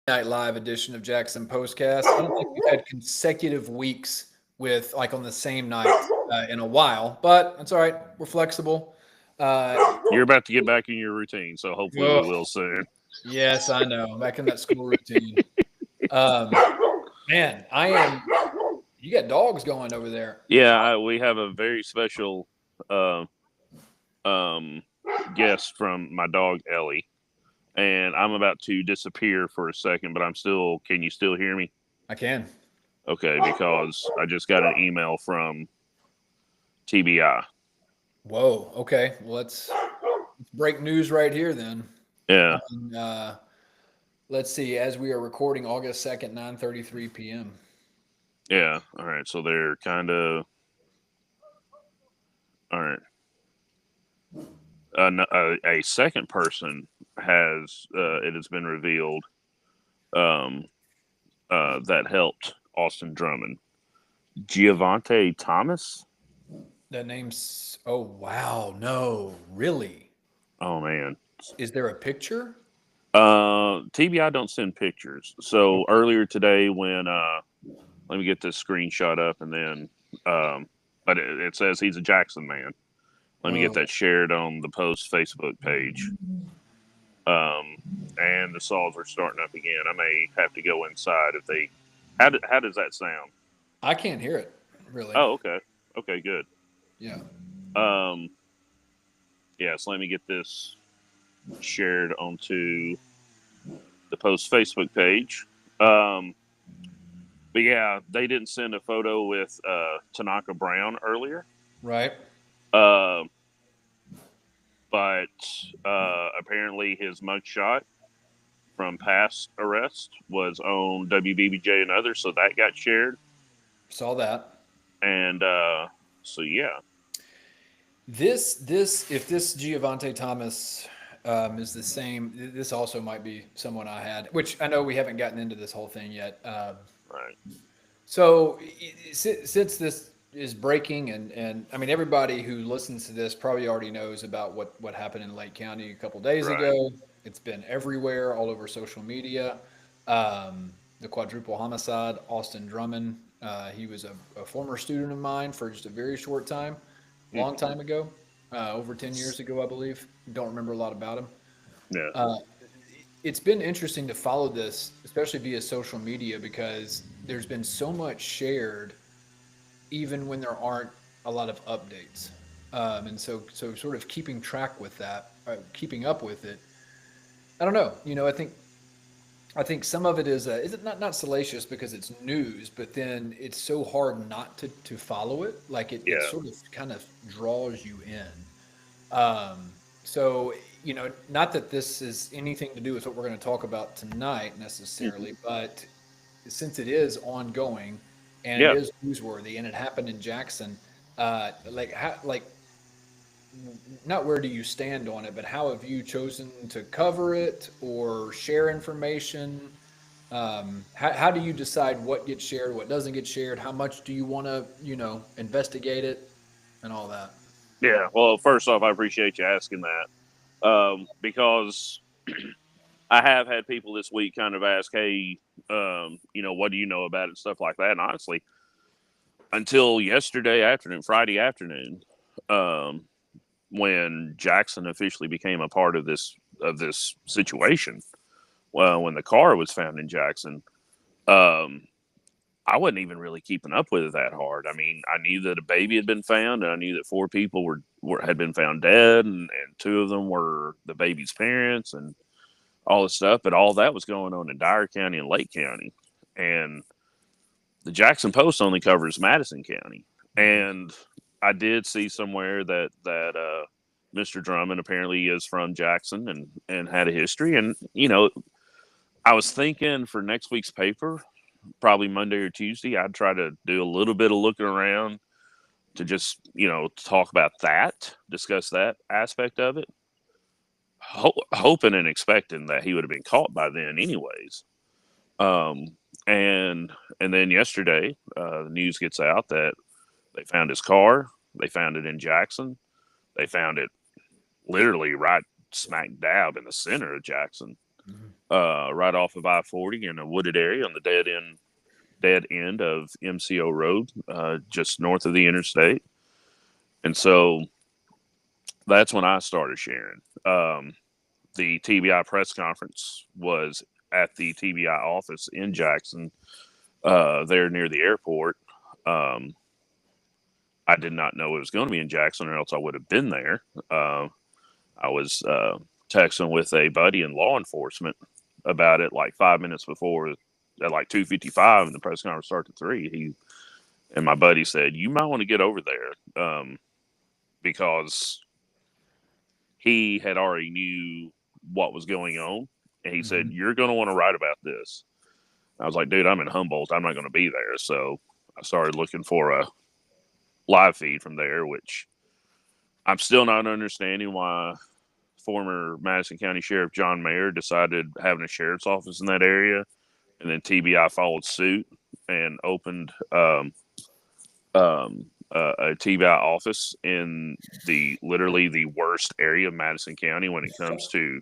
Night Live edition of Jackson Postcast. I don't think we've had consecutive weeks with like on the same night in a while, but it's all right. We're flexible. You're about to get back in your routine, so hopefully we Ugh, will soon. yes, I know. Back in that school routine. Um, man, I am. You got dogs going over there. Yeah, we have a very special uh, um, guest from my dog Ellie, and I'm about to disappear for a second, but I'm still. Can you still hear me? I can. Okay, because I just got an email from TBI. Whoa. Okay. Well, let's break news right here then. Yeah, On, let's see. As we are recording, August 2nd, 9:33 p.m. yeah. All right, so they're kind of all right. A second person has it has been revealed um, that helped Austin Drummond. Giovante Thomas. That name's. Oh wow. No, really. Oh man. Is there a picture? TBI don't send pictures. So earlier today, when let me get this screenshot up, and then but it says he's a Jackson man. Let me get Oh, that shared on the post Facebook page. Um, and the saws are starting up again. I may have to go inside if they. How does that sound? I can't hear it. Really? Oh, okay, okay, good. Yeah. Um, yeah, so let me get this shared onto the post Facebook page. Um, but yeah, they didn't send a photo with Tanaka Brown earlier. Right. Uh, but apparently his mugshot from past arrest was on WBBJ and others, so that got shared. Saw that. And so yeah, If this Giovante Thomas is the same, this also might be someone I had, which I know we haven't gotten into this whole thing yet. right, So since this is breaking, and I mean everybody who listens to this probably already knows about what happened in Lake County a couple days right, ago. It's been everywhere, all over social media. The quadruple homicide, Austin Drummond. He was a former student of mine for just a very short time, long hmm, time ago, over 10 years ago, I believe. Don't remember a lot about him. yeah, Uh, it's been interesting to follow this, especially via social media, because there's been so much shared, even when there aren't a lot of updates. And so sort of keeping track with that, keeping up with it. I don't know. I think some of it is it not salacious because it's news, but then it's so hard not to follow it. Like it yeah, sort of kind of draws you in. So, not that this is anything to do with what we're going to talk about tonight hmm, necessarily, but since it is ongoing and it yeah. is newsworthy and it happened in Jackson, not where do you stand on it, but how have you chosen to cover it or share information? How do you decide what gets shared, what doesn't get shared? How much do you want to, investigate it and all that? Yeah. Well, first off, I appreciate you asking that because I have had people this week kind of ask, "Hey, what do you know about it?" and stuff like that. And honestly, until yesterday afternoon, Friday afternoon, um, when Jackson officially became a part of this situation, well, when the car was found in Jackson, um, I wasn't even really keeping up with it that hard. I mean, I knew that a baby had been found, and I knew that four people had been found dead, and two of them were the baby's parents, and all this stuff. But all that was going on in Dyer County and Lake County, and the Jackson Post only covers Madison County. Mhm. And I did see somewhere that Mr. Drummond apparently is from Jackson and had a history. And I was thinking for next week's paper, probably Monday or Tuesday, I'd try to do a little bit of looking around to just talk about that, discuss that aspect of it, hoping and expecting that he would have been caught by then, anyways. Um, and and then yesterday, the news gets out that they found his car. They found it in Jackson. They found it literally right smack dab in the center of Jackson. right off of I-40 in a wooded area on the dead end of MCO Road, just north of the interstate. And so that's when I started sharing. The TBI press conference was at the TBI office in Jackson, there near the airport. Um, I did not know it was going to be in Jackson, or else I would have been there. I was texting with a buddy in law enforcement about it like 5 minutes before, at like 2:55, and the press conference started at 3. And my buddy said, "You might want to get over there," because he had already knew what was going on, and he said, "You're going to want to write about this." I was like, "Dude, I'm in Humboldt. I'm not going to be there." So I started looking for a live feed from there, which I'm still not understanding why former Madison County Sheriff John Mayer decided having a sheriff's office in that area, and then TBI followed suit and opened a TBI office in literally the worst area of Madison County when it comes to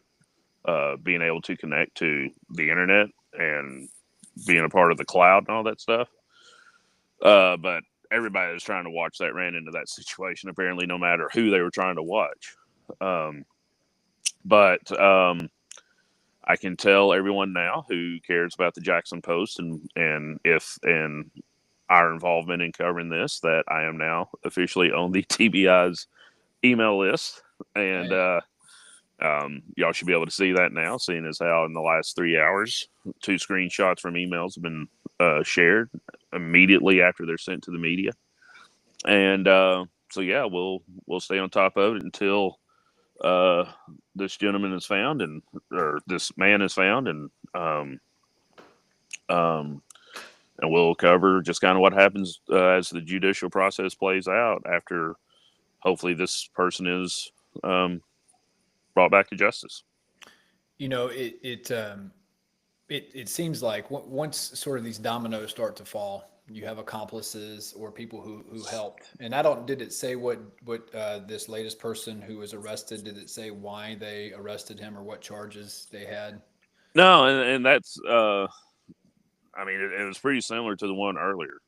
being able to connect to the internet and being a part of the cloud and all that stuff. But everybody that was trying to watch that ran into that situation, apparently, no matter who they were trying to watch. But I can tell everyone now who cares about the Jackson Post and our involvement in covering this that I am now officially on the TBI's email list, and y'all should be able to see that now, seeing as how in the last 3 hours, 2 screenshots from emails have been shared immediately after they're sent to the media, and so yeah, we'll stay on top of it until this gentleman is found, or this man is found, and we'll cover just kind of what happens as the judicial process plays out after hopefully this person is brought back to justice. You know, it seems like once sort of these dominoes start to fall, you have accomplices or people who helped. And I don't, did it say what this latest person who was arrested, did it say why they arrested him or what charges they had? No, and that's I mean, it was pretty similar to the one earlier.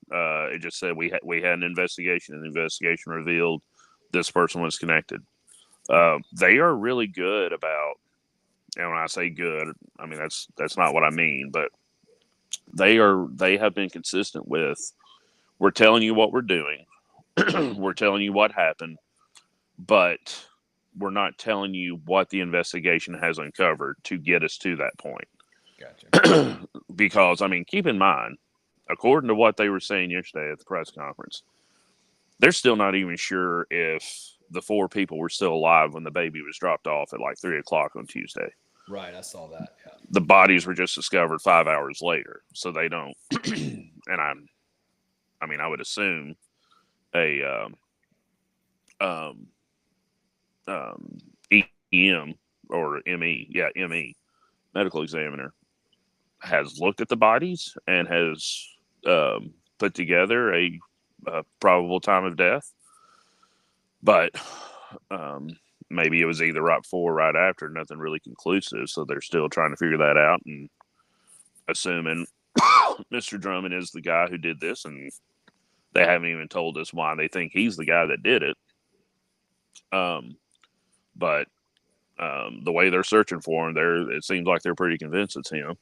It just said we had an investigation, and the investigation revealed this person was connected. They are really good about, and when I say good, I mean that's not what I mean, but they have been consistent with, we're telling you what we're doing, we're telling you what happened, but we're not telling you what the investigation has uncovered to get us to that point. Gotcha. Because I mean, keep in mind, according to what they were saying yesterday at the press conference, they're still not even sure if the 4 people were still alive when the baby was dropped off at like 3 o'clock on Tuesday. Right, I saw that. Yeah. The bodies were just discovered 5 hours later, so they don't. And I mean, I would assume a EM or ME, yeah, ME, medical examiner, has looked at the bodies and has put together a probable time of death, but maybe it was either right before or right after, nothing really conclusive, so they're still trying to figure that out, and assuming Mr. Drummond is the guy who did this, and they haven't even told us why they think he's the guy that did it. But the way they're searching for him, it seems like they're pretty convinced it's him.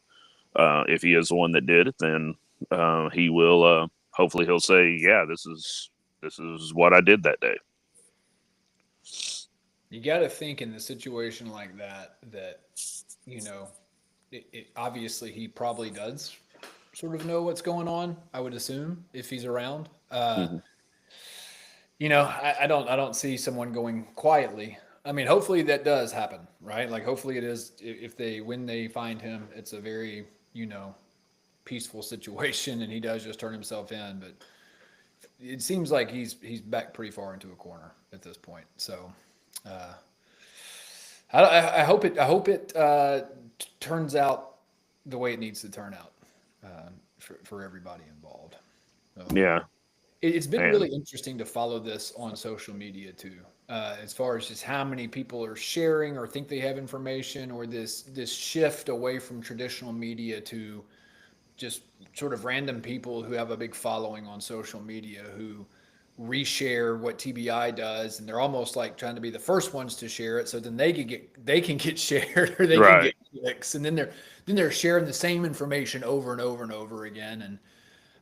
If he is the one that did it, then he will. Hopefully, he'll say, "Yeah, this is what I did that day." You got to think in a situation like that, you know, obviously he probably does sort of know what's going on. I would assume if he's around. Mm-hmm. You know, I don't see someone going quietly. I mean, hopefully that does happen, right? Like, hopefully it is. If when they find him, it's a very, you know, peaceful situation, and he does just turn himself in. But it seems like he's back pretty far into a corner at this point. So, uh, I hope it turns out the way it needs to turn out for everybody involved. So, Yeah, it's been and really interesting to follow this on social media too. as far as just how many people are sharing or think they have information, or this shift away from traditional media to just sort of random people who have a big following on social media who reshare what TBI does, and they're almost like trying to be the first ones to share it, so then they can get shared or they can Right. get clicks, and then they're sharing the same information over and over and over again. And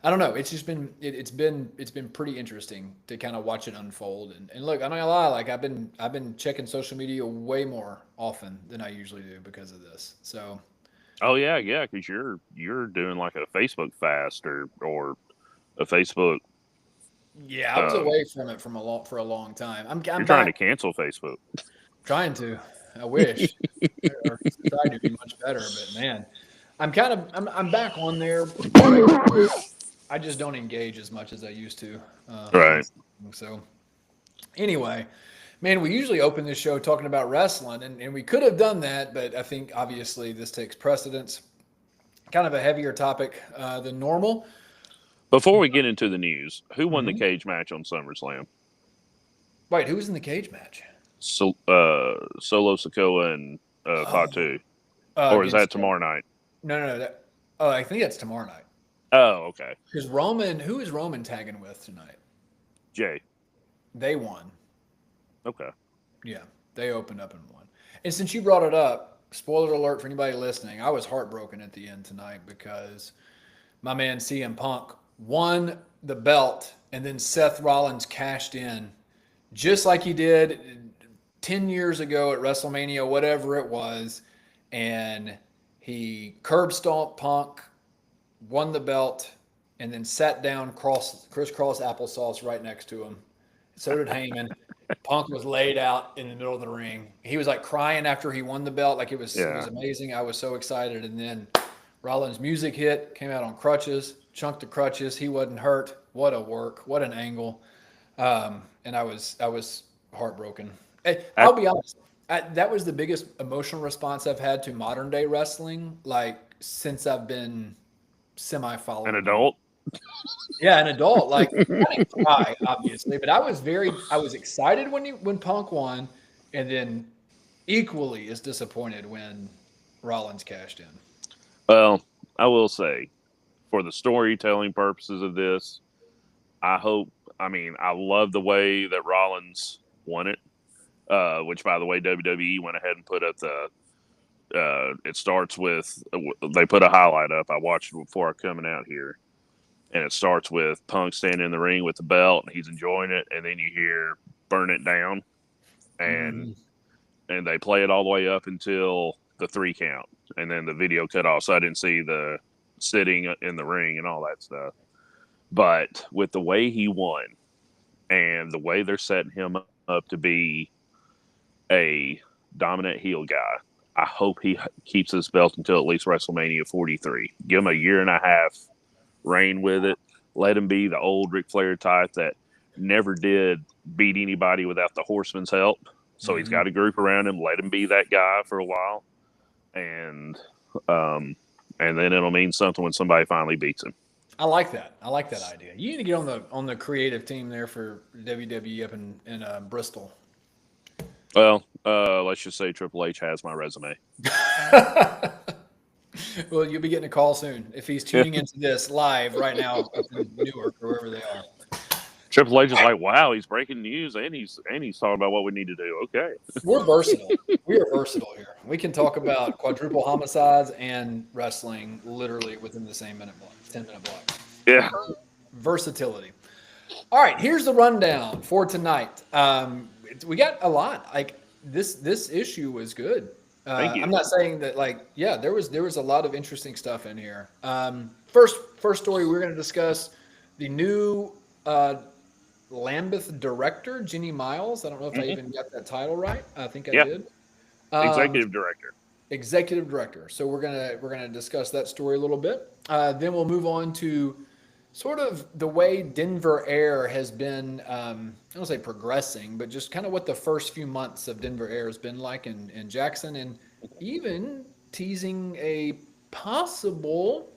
I don't know, it's just been it's been pretty interesting to kind of watch it unfold. And look, I'm not gonna lie, like I've been checking social media way more often than I usually do because of this. So Oh yeah, yeah, because you're doing like a Facebook fast or a Facebook. yeah, I was Um, away from it for a long time. I'm you're trying to back. cancel Facebook. Trying to. I wish. Or try to be much better, but man, I'm back on there, but I just don't engage as much as I used to on Right. something. So anyway, man, we usually open this show talking about wrestling, and we could have done that, but I think obviously this takes precedence. Kind of a heavier topic than normal. Before we get into the news, who won the Mhm. cage match on SummerSlam? Wait, who was in the cage match? Solo Sokoa and Oh, Fatu, or is that against tomorrow night? no, no, no. Oh, I think that's tomorrow night. Oh, okay. Because Roman, who is Roman tagging with tonight? Jay. They won. Okay. Yeah, they opened up and won. And since you brought it up, spoiler alert for anybody listening, I was heartbroken at the end tonight because my man CM Punk won the belt, and then Seth Rollins cashed in just like he did 10 years ago at WrestleMania, whatever it was. And he curb stomped Punk, won the belt, and then sat down crisscross applesauce right next to him. So did Heyman. Punk was laid out in the middle of the ring. He was like crying after he won the belt, like it was Yeah. amazing. I was so excited, and then Rollins' music hit, came out on crutches, chunked the crutches. He wasn't hurt. What a work! What an angle! And I was heartbroken. Hey, I, I'll be honest. That was the biggest emotional response I've had to modern day wrestling, like since I've been semi an following it. adult. Yeah, an adult. Like I didn't cry, obviously, but I was excited when Punk won, and then equally as disappointed when Rollins cashed in. Well, I will say, for the storytelling purposes of this, I hope. I mean, I love the way that Rollins won it. Which, by the way, WWE went ahead and put up the. It starts with they put a highlight up. I watched it before coming out here, and it starts with Punk standing in the ring with the belt, and he's enjoying it, and then you hear "Burn It Down," and Mhm. and they play it all the way up until the 3 count, and then the video cut off, so I didn't see the sitting in the ring and all that stuff. But with the way he won and the way they're setting him up to be a dominant heel guy, I hope he keeps his belt until at least WrestleMania 43. Give him a year and a half reign with it. Let him be the old Ric Flair type that never did beat anybody without the Horseman's help. So he's Mhm. got a group around him. Let him be that guy for a while, and um, and then it'll mean something when somebody finally beats him. I like that. I like that idea. You need to get on the creative team there for WWE up in Bristol. Well, let's just say Triple H has my resume. Well, you'll be getting a call soon if he's tuning into this live right now up in Newark or wherever they are. Triple H is like, wow, he's breaking news and he's talking about what we need to do. Okay. We're versatile. We are versatile here. We can talk about quadruple homicides and wrestling literally within the same minute block, 10-minute block. Yeah. Versatility. All right, here's the rundown for tonight. We got a lot. Like this issue was good. Thank I'm you. not saying that like yeah, there was a lot of interesting stuff in here. First story we're going to discuss the new Lambeth director, Jenny Miles. I don't know if I Hmm. even got that title right. I think I Yeah. did. Um, Executive director. executive director. So we're gonna discuss that story a little bit. Then we'll move on to sort of the way Denver Air has been. I don't say progressing, but just kind of what the first few months of Denver Air has been like in Jackson, and even teasing a possible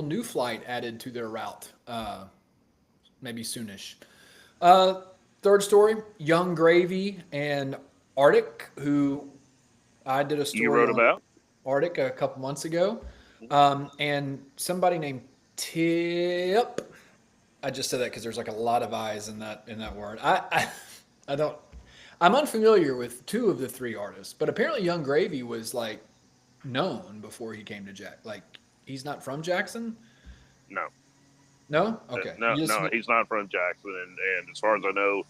new flight added to their route, maybe soonish. Uh, Third story, Young Gravy and Arctic, who I did a You story wrote on about? Arctic a couple months ago. And somebody named Tip. I just said that because there's like a lot of I's in that word. I don't. I'm unfamiliar with two of the three artists, but apparently Young Gravy was like known before he came to Jack. Like he's not from Jackson. No, No. Okay. no, You just no. He's not from Jackson, and as far as I know,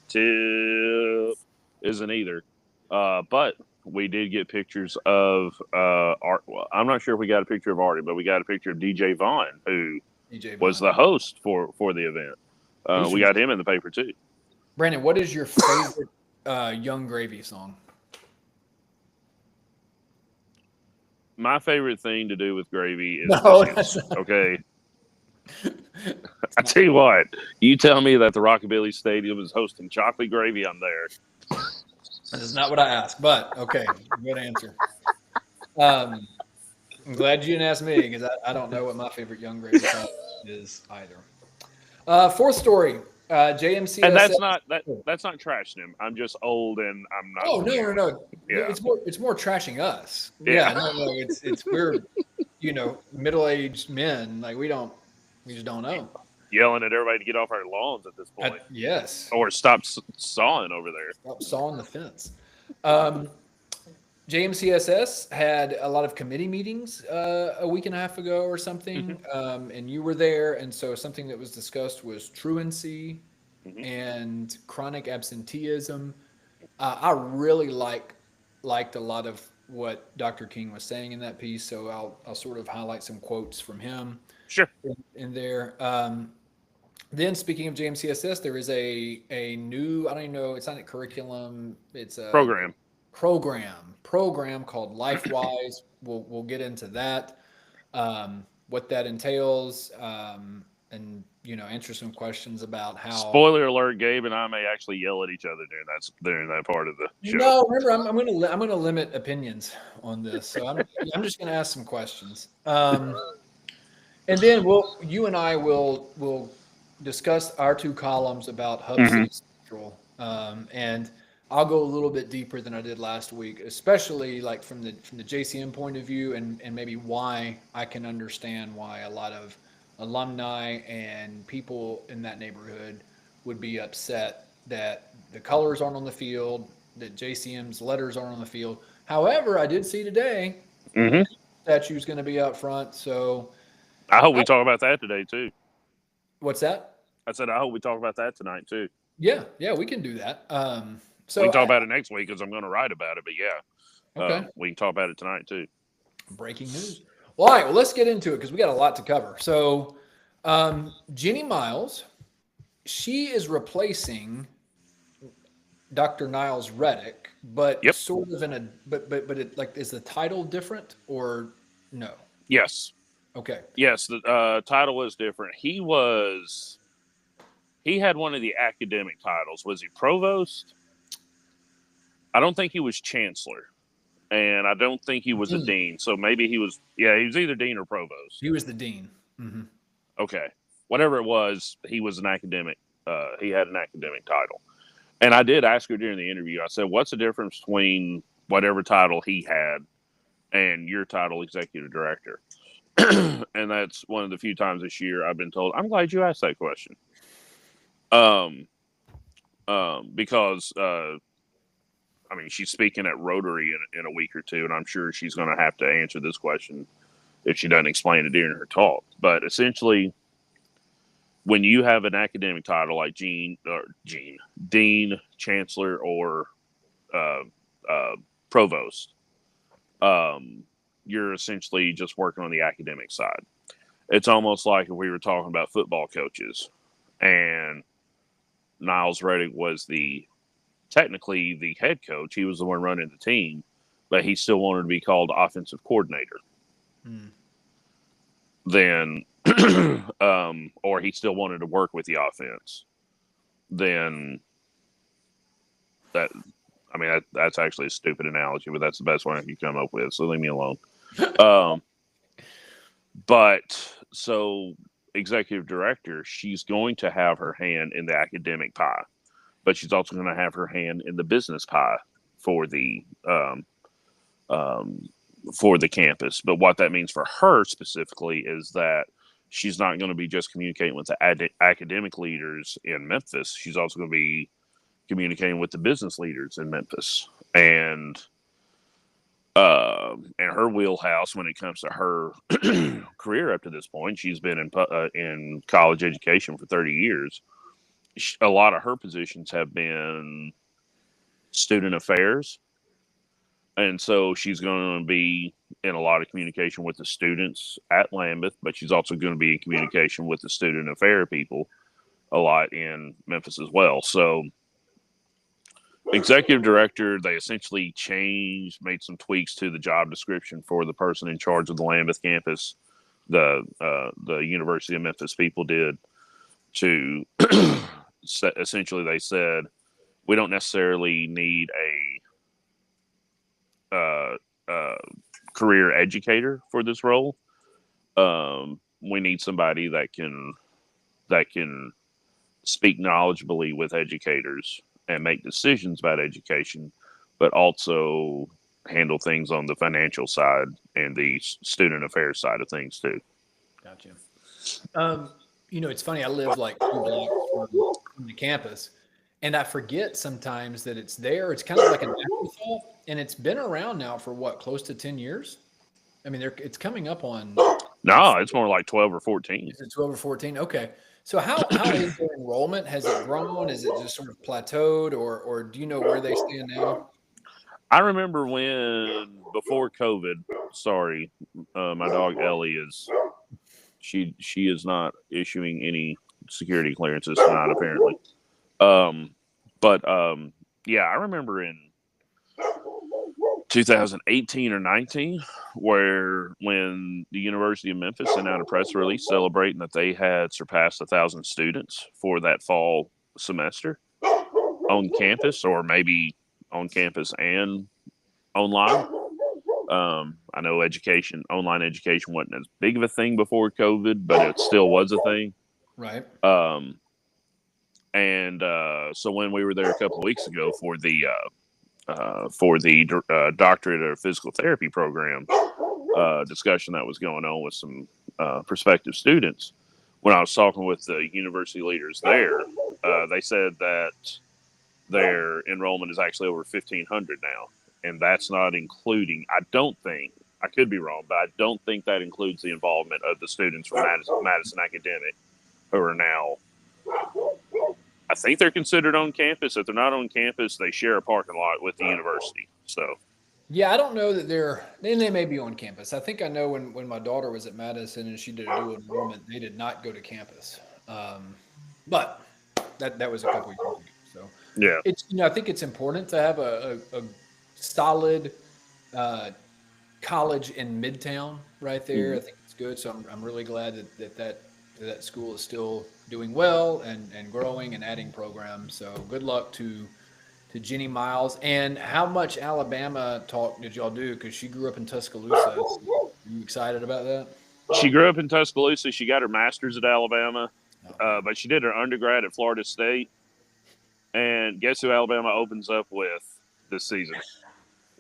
Tip isn't either. But we did get pictures of Art. Well, I'm not sure if we got a picture of Artie, but we got a picture of DJ Vaughn, who DJ was Vaughn. the host for the event. He's We from got him in the paper too. Brandon. What is your favorite Young Gravy song? My favorite thing to do with gravy is No, dishes. that's not. Okay, I tell you what, you tell me that the Rockabilly Stadium is hosting chocolate gravy, I'm there. That is not what I asked, but okay, good answer. Um, I'm glad you didn't ask me because I don't know what my favorite Young Gravy song is either. Fourth story, And JMCSS. that's not trashing him. I'm just old and I'm not Oh from no, New no, York. no! Yeah, It's more trashing us. yeah. Yeah, no, it's we're middle aged men like we just don't know. Yelling at everybody to get off our lawns at this point, Yes, or stop sawing over there. stop sawing the fence. Um, JMCSS had a lot of committee meetings a week and a half ago or Hmm. something, and you were there. And so something that was discussed was truancy Hmm. and chronic absenteeism. I really liked a lot of what Dr. King was saying in that piece, so I'll sort of highlight some quotes from him Sure. in there. Then speaking of JMCSS, there is a new, I don't even know, it's not a curriculum, it's a Program. program called LifeWise. We'll get into that, what that entails, and answer some questions about how. Spoiler alert: Gabe and I may actually yell at each other during that part of the show. No, remember, I'm gonna limit opinions on this, so I'm just gonna ask some questions, and then you and I will discuss our two columns about Hub Hmm. City Central, and I'll go a little bit deeper than I did last week, especially like from the JCM point of view, and maybe why I can understand why a lot of alumni and people in that neighborhood would be upset that the colors aren't on the field, that JCM's letters aren't on the field. However, I did see today Hmm. statue's going to be out front. So, I hope I, we talk about that today too. what's that? I said I hope we talk about that tonight too. Yeah, yeah, we can do that. We So can talk I about it next week because I'm going to write about it. But yeah, okay. we can talk about it tonight too. Breaking news. Well, all right. Well, let's get into it because we got a lot to cover. So, Jenny Miles, she is replacing Dr. Niles Reddick, but Yep. sort of in a but it like is the title different or no? Yes. Okay. Yes. The title was different. He had one of the academic titles. Was he provost? I don't think he was chancellor, and I don't think he was a Dean. dean. So maybe he was. Yeah, he was either dean or provost. He was the dean. Hmm. Okay, whatever it was, he was an academic. He had an academic title, and I did ask her during the interview. I said, "What's the difference between whatever title he had and your title, executive director?" And that's one of the few times this year I've been told, "I'm glad you asked that question." Um, because I mean, she's speaking at Rotary in a week or two, and I'm sure she's going to have to answer this question if she doesn't explain it during her talk. But essentially, when you have an academic title like Dean, Chancellor, or uh, Provost, you're essentially just working on the academic side. It's almost like if we were talking about football coaches, and Niles Reddick was technically the head coach. He was the one running the team, but he still wanted to be called offensive coordinator. Mm. Then, or he still wanted to work with the offense. Then that, I mean, that's actually a stupid analogy, but that's the best one I can come up with. So leave me alone. Um, but so executive director, she's going to have her hand in the academic pie. but she's also going to have her hand in the business pie for the um, for the campus. But what that means for her specifically is that she's not going to be just communicating with the academic leaders in Memphis. She's also going to be communicating with the business leaders in Memphis, and her wheelhouse when it comes to her career up to this point. She's been in college education for 30 years. A lot of her positions have been student affairs, and so she's going to be in a lot of communication with the students at Lambeth, but she's also going to be in communication with the student affair people a lot in Memphis as well. So executive director, they essentially made some tweaks to the job description for the person in charge of the Lambeth campus. The University of Memphis people did to essentially they said we don't necessarily need a career educator for this role. We need somebody that can speak knowledgeably with educators and make decisions about education, but also handle things on the financial side and the student affairs side of things too. Gotcha. It's funny. I live like 2 blocks from the campus, and I forget sometimes that it's there. It's kind of like an afterthought, and it's been around now for what, close to 10 years? I mean, it's coming up on. No, it's more like 12 or 14. Is it 12 or 14? Okay. So how is their enrollment? Has it grown? Is it just sort of plateaued, or do you know where they stand now? I remember before COVID. Sorry, my dog Ellie she is not issuing any security clearances tonight apparently. Yeah, I remember in 2018 or 19 when the University of Memphis sent out a press release celebrating that they had surpassed 1,000 students for that fall semester on campus, or maybe on campus and online. I know online education wasn't as big of a thing before COVID, but it still was a thing. Right. So when we were there a couple of weeks ago for the doctorate of physical therapy program discussion that was going on with some prospective students, when I was talking with the university leaders there, they said that their enrollment is actually over 1,500 now, and that's not including. I could be wrong, but I don't think that includes the involvement of the students from Madison Academic who are now. I think they're considered on campus. If they're not on campus, they share a parking lot with the university. So, yeah, I don't know that they may be on campus. I think I know when my daughter was at Madison and she did a dual enrollment, they did not go to campus. But that was a couple of years ago. So yeah, it's I think it's important to have a solid college in Midtown right there. Mm-hmm. I think it's good. So I'm really glad that school is still doing well and growing and adding programs. So good luck to Jenny Miles. And how much Alabama talk did y'all do? Because she grew up in Tuscaloosa. Are you excited about that? She grew up in Tuscaloosa. She got her master's at Alabama, but she did her undergrad at Florida State. And guess who Alabama opens up with this season?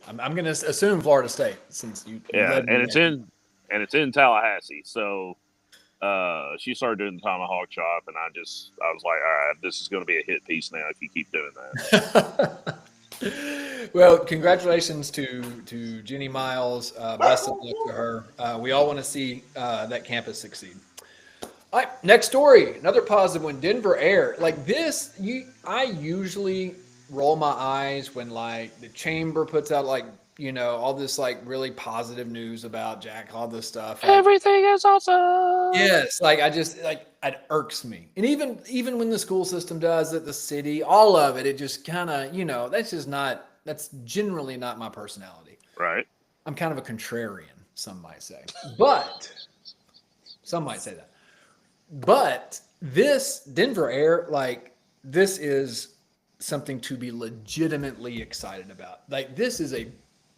I'm going to assume Florida State, since you. Yeah, and it's in Tallahassee. So she started doing the tomahawk chop, and I was like, all right, this is going to be a hit piece now if you keep doing that. Well, congratulations to Jenny Miles. Best of luck to her. We all want to see that campus succeed. All right, next story. Another positive one. Denver Air. Like this, I usually roll my eyes when like the chamber puts out like all this like really positive news about Jack, all this stuff. Like, everything is awesome. Yes, like it irks me. And even when the school system does it, the city, all of it, it just kind of that's generally not my personality. Right. I'm kind of a contrarian, some might say. But some might say that. But this Denver Air, like this is something to be legitimately excited about. Like this is a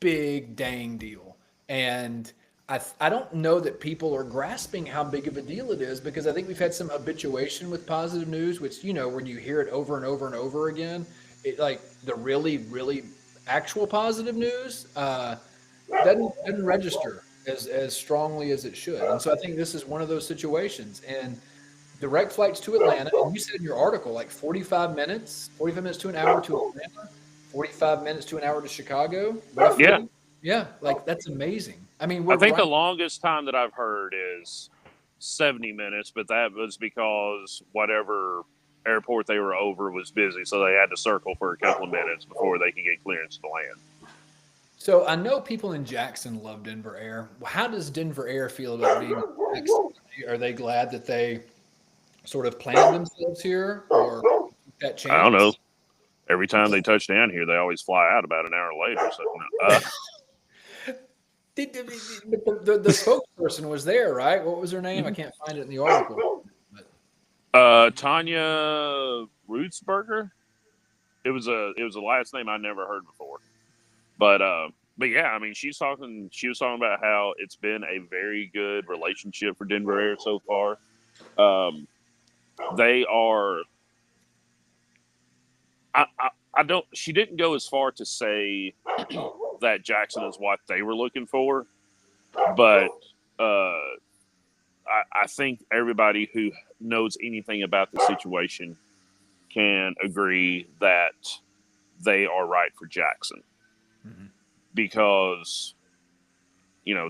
big dang deal. And I don't know that people are grasping how big of a deal it is, because I think we've had some habituation with positive news, which, when you hear it over and over and over again, it like the really, really actual positive news doesn't register as strongly as it should. And so I think this is one of those situations. And direct flights to Atlanta, and you said in your article, like 45 minutes to an hour to Atlanta, 45 minutes to an hour to Chicago, roughly. Yeah. Yeah, like that's amazing. I mean, I we're think the right. longest time that I've heard is 70 minutes, but that was because whatever airport they were over was busy, so they had to circle for a couple of minutes before they could get clearance to land. So I know people in Jackson love Denver Air. How does Denver Air feel about being in Jackson? Are they glad that they sort of planted themselves here, or took that I don't know. chance? Every time they touch down here, they always fly out about an hour later. So, uh, But the spokesperson was there, right? What was her name? I can't find it in the article. But Tanya Rutzberger. It was a last name I never heard before. But yeah, I mean, She was talking about how it's been a very good relationship for Denver Air so far. Um, they are. I don't. She didn't go as far to say that Jackson is what they were looking for, but I think everybody who knows anything about the situation can agree that they are right for Jackson, Mhm. because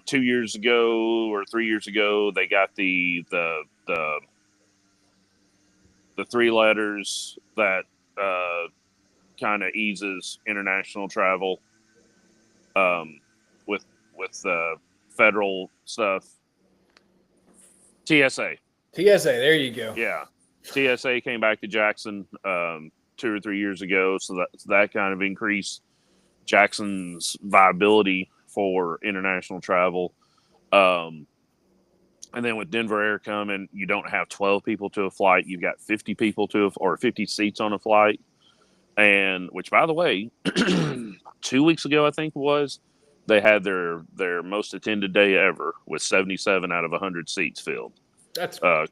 2 years ago or 3 years ago they got the three letters that uh, kind of eases international travel, um, with federal stuff. TSA, TSA, there you go. yeah, TSA came back to Jackson 2 or 3 years ago, so that kind of increased Jackson's viability for international travel. Um, and then with Denver Air coming, you don't have 12 people to a flight; you've got 50 people or 50 seats on a flight. And which, by the way, 2 weeks ago I think it was, they had their most attended day ever with 77 out of 100 seats filled, That's uh,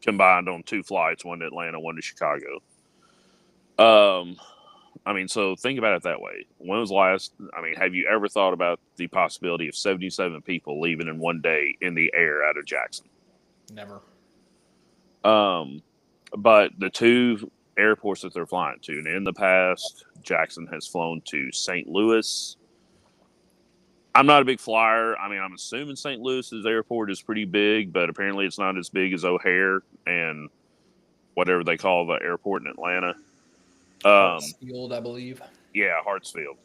combined on two flights, one to Atlanta, one to Chicago. Um, I mean, so think about it that way. When was the last? I mean, have you ever thought about the possibility of 77 people leaving in one day in the air out of Jackson? never. Um, but the two airports that they're flying to, and in the past, Jackson has flown to St. Louis. I'm not a big flyer. I mean, I'm assuming St. Louis's airport is pretty big, but apparently it's not as big as O'Hare and whatever they call the airport in Atlanta. Hartsfield, I believe. Yeah, Hartsfield.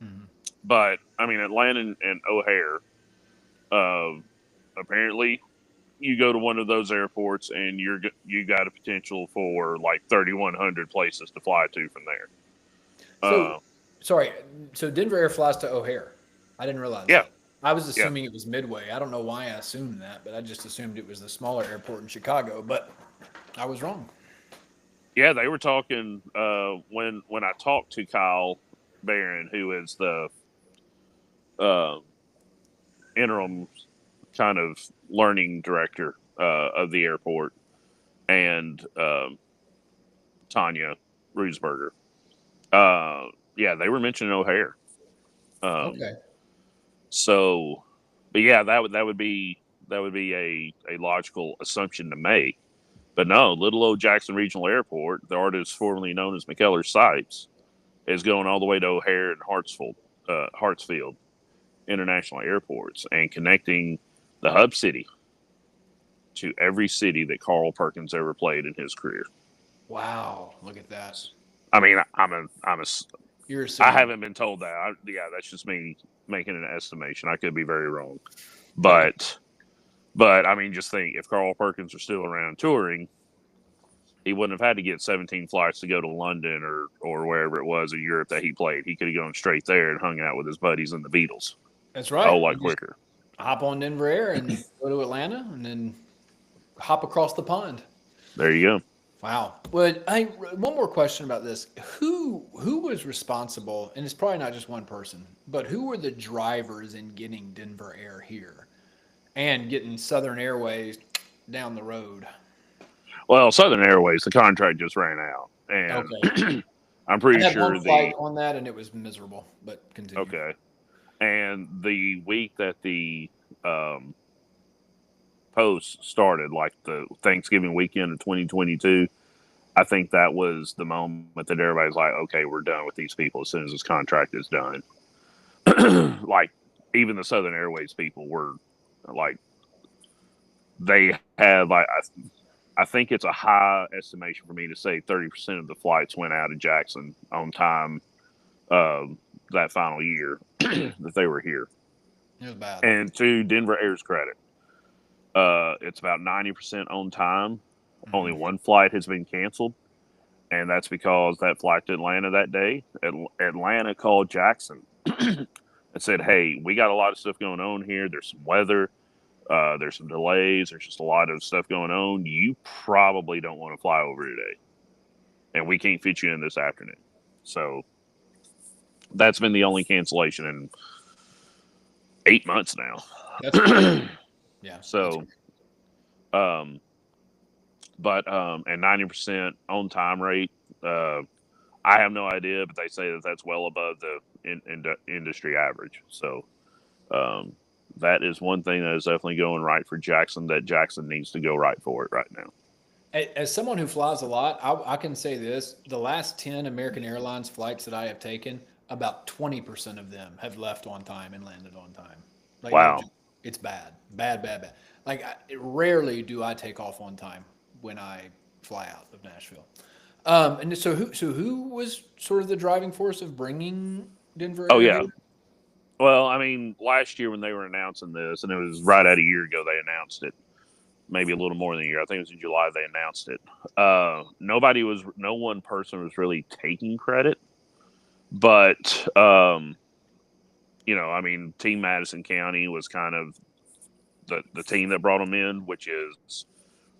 Mhm. But I mean, Atlanta and O'Hare. Uh, Apparently, you go to one of those airports and you got a potential for like 3,100 places to fly to from there. So, Uh, sorry. So Denver Air flies to O'Hare. I didn't realize yeah, that. I was yeah, assuming it was Midway. I don't know why I assumed that, but I just assumed it was the smaller airport in Chicago. But I was wrong. yeah. They were talking when I talked to Kyle Barron, who is the uh, interim kind of learning director of the airport, and Tanya Rusberger. Yeah, they were mentioning O'Hare. Um, Okay. so, but yeah, that would be a logical assumption to make. But no, little old Jackson Regional Airport, the artist formerly known as McKellar Sipes, is going all the way to O'Hare and Hartsfield International Airports, and connecting the hub city to every city that Carl Perkins ever played in his career. Wow. Look at that. I mean, You're I assuming. haven't been told that. Yeah, that's just me making an estimation. I could be very wrong, Okay. but I mean, just think if Carl Perkins was still around touring, he wouldn't have had to get 17 flights to go to London or wherever it was in Europe that he played. He could have gone straight there and hung out with his buddies in the Beatles That's a whole right. lot You just quicker. hop on Denver Air and go to Atlanta and then hop across the pond. There you go. Wow. Well, one more question about this. Who who was responsible, and it's probably not just one person, but who were the drivers in getting Denver Air here and getting Southern Airways down the road? Well, Southern Airways, the contract just ran out, and Okay. I'm I pretty had sure one flight on that, and it was miserable. But continue. okay, and the week that the post started, like the Thanksgiving weekend of 2022, I think that was the moment that everybody's like, okay, we're done with these people as soon as this contract is done. Like, even the Southern Airways people were like, they had like, I think it's a high estimation for me to say 30% of the flights went out of Jackson on time that final year that they were here. It was bad. And to Denver Air's credit, it's about 90% on time. Mm-hmm. Only one flight has been canceled, and that's because that flight to Atlanta that day, Atlanta called Jackson and said, hey, we got a lot of stuff going on here. There's some weather. There's some delays. There's just a lot of stuff going on. You probably don't want to fly over today, and we can't fit you in this afternoon. So that's been the only cancellation in 8 months now. That's yeah. So, and 90% on time rate. I have no idea, but they say that that's well above the industry average. So, that is one thing that is definitely going right for Jackson, that Jackson needs to go right for it right now. As someone who flies a lot, I can say this. The last 10 American Airlines flights that I have taken, about 20% of them have left on time and landed on time. Like, wow. It's bad. Bad. Like, rarely do I take off on time when I fly out of Nashville. And so who was sort of the driving force of bringing Denver Air? Oh, yeah. Here? Well, I mean, last year when they were announcing this, and it was right at a year ago they announced it, maybe a little more than a year. I think it was in July they announced it. No one person was really taking credit, but I mean, Team Madison County was kind of the team that brought them in, which is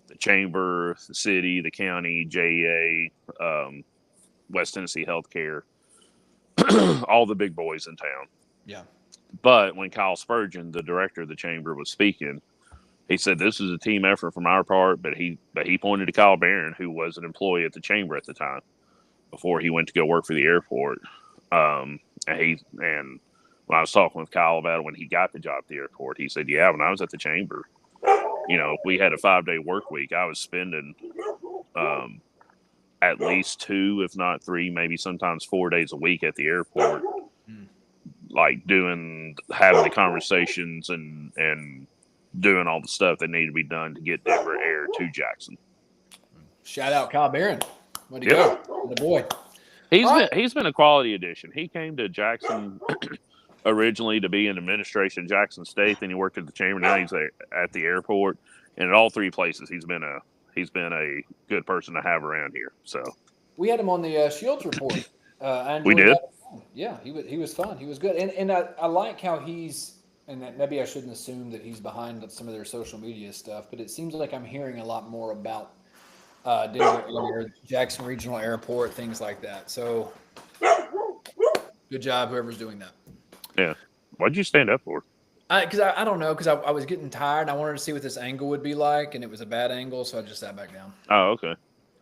the chamber, the city, the county, JEA, West Tennessee Healthcare, all the big boys in town. Yeah. But when Kyle Spurgeon, the director of the chamber, was speaking, he said this is a team effort from our part, but he pointed to Kyle Barron, who was an employee at the chamber at the time before he went to go work for the airport. And when I was talking with Kyle about it when he got the job at the airport, he said, yeah, when I was at the chamber, we had a 5-day work week. I was spending at least 2, if not 3, maybe sometimes 4 days a week at the airport, like having the conversations and doing all the stuff that needed to be done to get Denver Air to Jackson. Shout out Kyle Barron. Way to go. The boy. He's been a quality addition. He came to Jackson originally to be in administration, Jackson State. Then he worked at the chamber. Now he's at the airport, and at all 3 places, he's been a good person to have around here. So we had him on the Shields report. We did. Yeah, he was fun. He was good, and I like how he's. And that maybe I shouldn't assume that he's behind some of their social media stuff, but it seems like I'm hearing a lot more about Denver Air, Jackson Regional Airport, things like that. So good job, whoever's doing that. Yeah. What'd you stand up for? Because I don't know, because I was getting tired. I wanted to see what this angle would be like, and it was a bad angle, so I just sat back down. Oh, okay.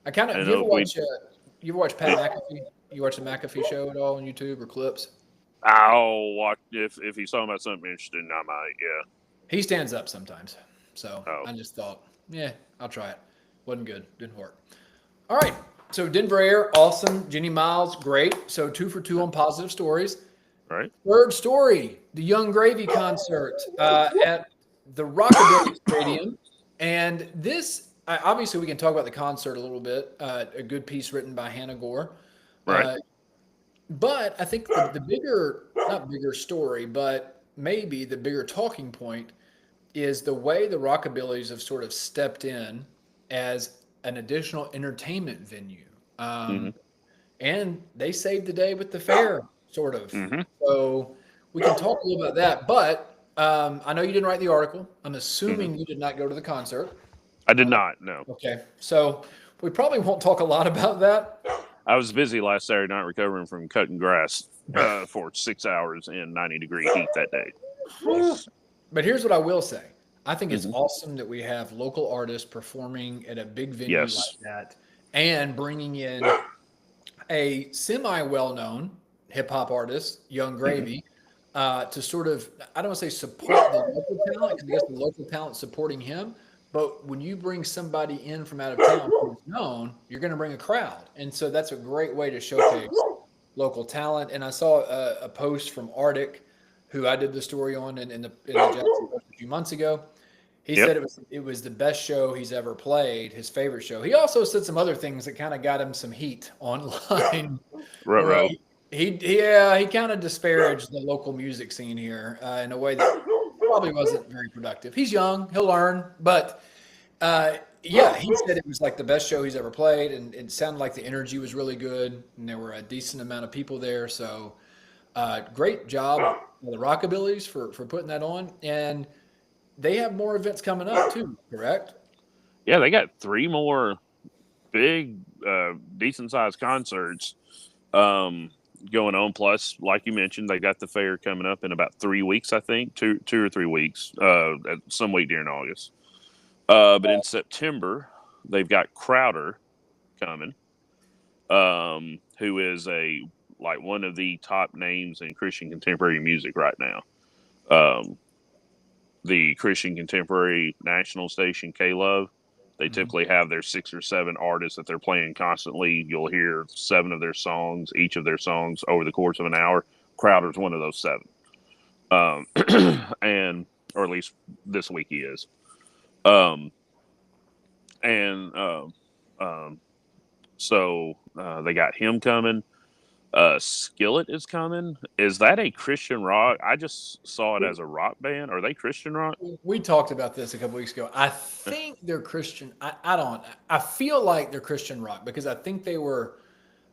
I kind of. You ever watch Pat McAfee? You watch the McAfee show at all on YouTube or clips? I'll watch if he's talking about something interesting. I might, yeah. He stands up sometimes, so I just thought, yeah, I'll try it. Wasn't good, didn't work. All right, so Denver Air, awesome. Jenny Miles, great. So 2 for 2 on positive stories. Right. Third story: the Young Gravy concert at the Rockabilly Stadium, and this obviously we can talk about the concert a little bit. A good piece written by Hannah Gore. Right. But I think the bigger, not bigger story, but maybe the bigger talking point is the way the Rockabillys have sort of stepped in as an additional entertainment venue. And they saved the day with the fair, sort of. Mm-hmm. So we can talk a little about that. But I know you didn't write the article. I'm assuming you did not go to the concert. I did not, no. Okay. So we probably won't talk a lot about that. I was busy last Saturday night recovering from cutting grass for 6 hours in 90-degree heat that day. But here's what I will say. I think it's Mhm. awesome that we have local artists performing at a big venue Yes. like that and bringing in a semi well known hip hop artist, Young Mhm. Gravy, to sort of, I don't want to say support the local talent, because I guess the local talent supporting him. But when you bring somebody in from out of town who's known, you're going to bring a crowd. And so that's a great way to showcase local talent. And I saw a post from Arctic, who I did the story on in the Jackson Post a few months ago. He Yep. said it was the best show he's ever played, his favorite show. He also said some other things that kind of got him some heat online, where Ruh-roh. he kind of disparaged the local music scene here in a way that probably wasn't very productive. He's young, he'll learn, but yeah, he said it was like the best show he's ever played, and it sounded like the energy was really good, and there were a decent amount of people there. So great job, the Rockabillys for putting that on, and they have more events coming up too, correct? Yeah, they got 3 more big, decent sized concerts um, going on. Plus, like you mentioned, they got the fair coming up in about 3 weeks, I think, two or 3 weeks, some week during August. But in September, they've got Crowder coming, who is one of the top names in Christian contemporary music right now. Um, the Christian contemporary national station K Love. They Hmm. typically have their 6 or 7 artists that they're playing constantly. You'll hear 7 of their songs, each of their songs, over the course of an hour. Crowder's one of those 7, um, and or at least this week he is. Um, and so they got him coming. Skillet is coming. Is that a Christian rock? I just saw it as a rock band. Are they Christian rock? We talked about this a couple weeks ago. I think they're Christian. I don't. I feel like they're Christian rock because I think they were.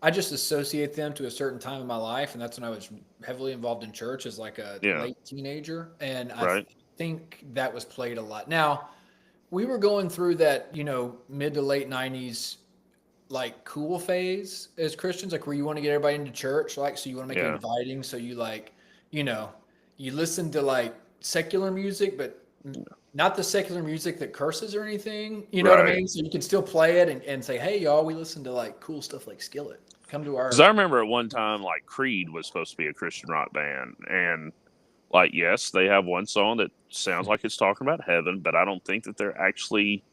I just associate them to a certain time in my life, and that's when I was heavily involved in church as like a Yeah, late teenager, and I right. think that was played a lot. Now we were going through that, mid to late '90s like cool phase as Christians, like where you want to get everybody into church, like so you want to make it Yeah, inviting, so you like, you know, you listen to like secular music, but not the secular music that curses or anything. You know what I right. mean? So you can still play it and say, hey y'all, we listen to like cool stuff like Skillet. Come to Because I our remember at one time, like Creed was supposed to be a Christian rock band, and like yes, they have one song that sounds like it's talking about heaven, but I don't think that they're actually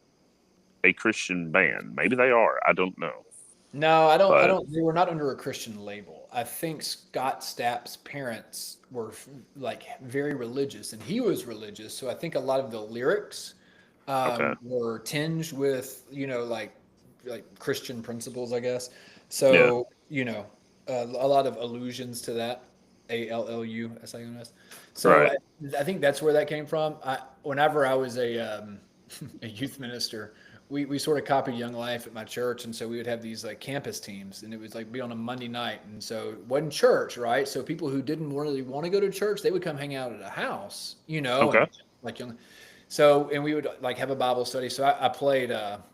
a Christian band. Maybe they are. I don't know, No, I don't. I but don't. They were not under a Christian label. I think Scott Stapp's parents were like very religious, and he was religious. So I think a lot of the lyrics okay, were tinged with like Christian principles, I guess. yeah, So a lot of allusions to that. ALLUSIONS. So right, I think that's where that came from. Whenever I was a youth minister, we sort of copied Young Life at my church, and so we would have these like campus teams, and it was like be on a Monday night, and so it wasn't church, right? So people who didn't really want to go to church, they would come hang out at a house, okay, and like young. So and we would like have a Bible study. So I played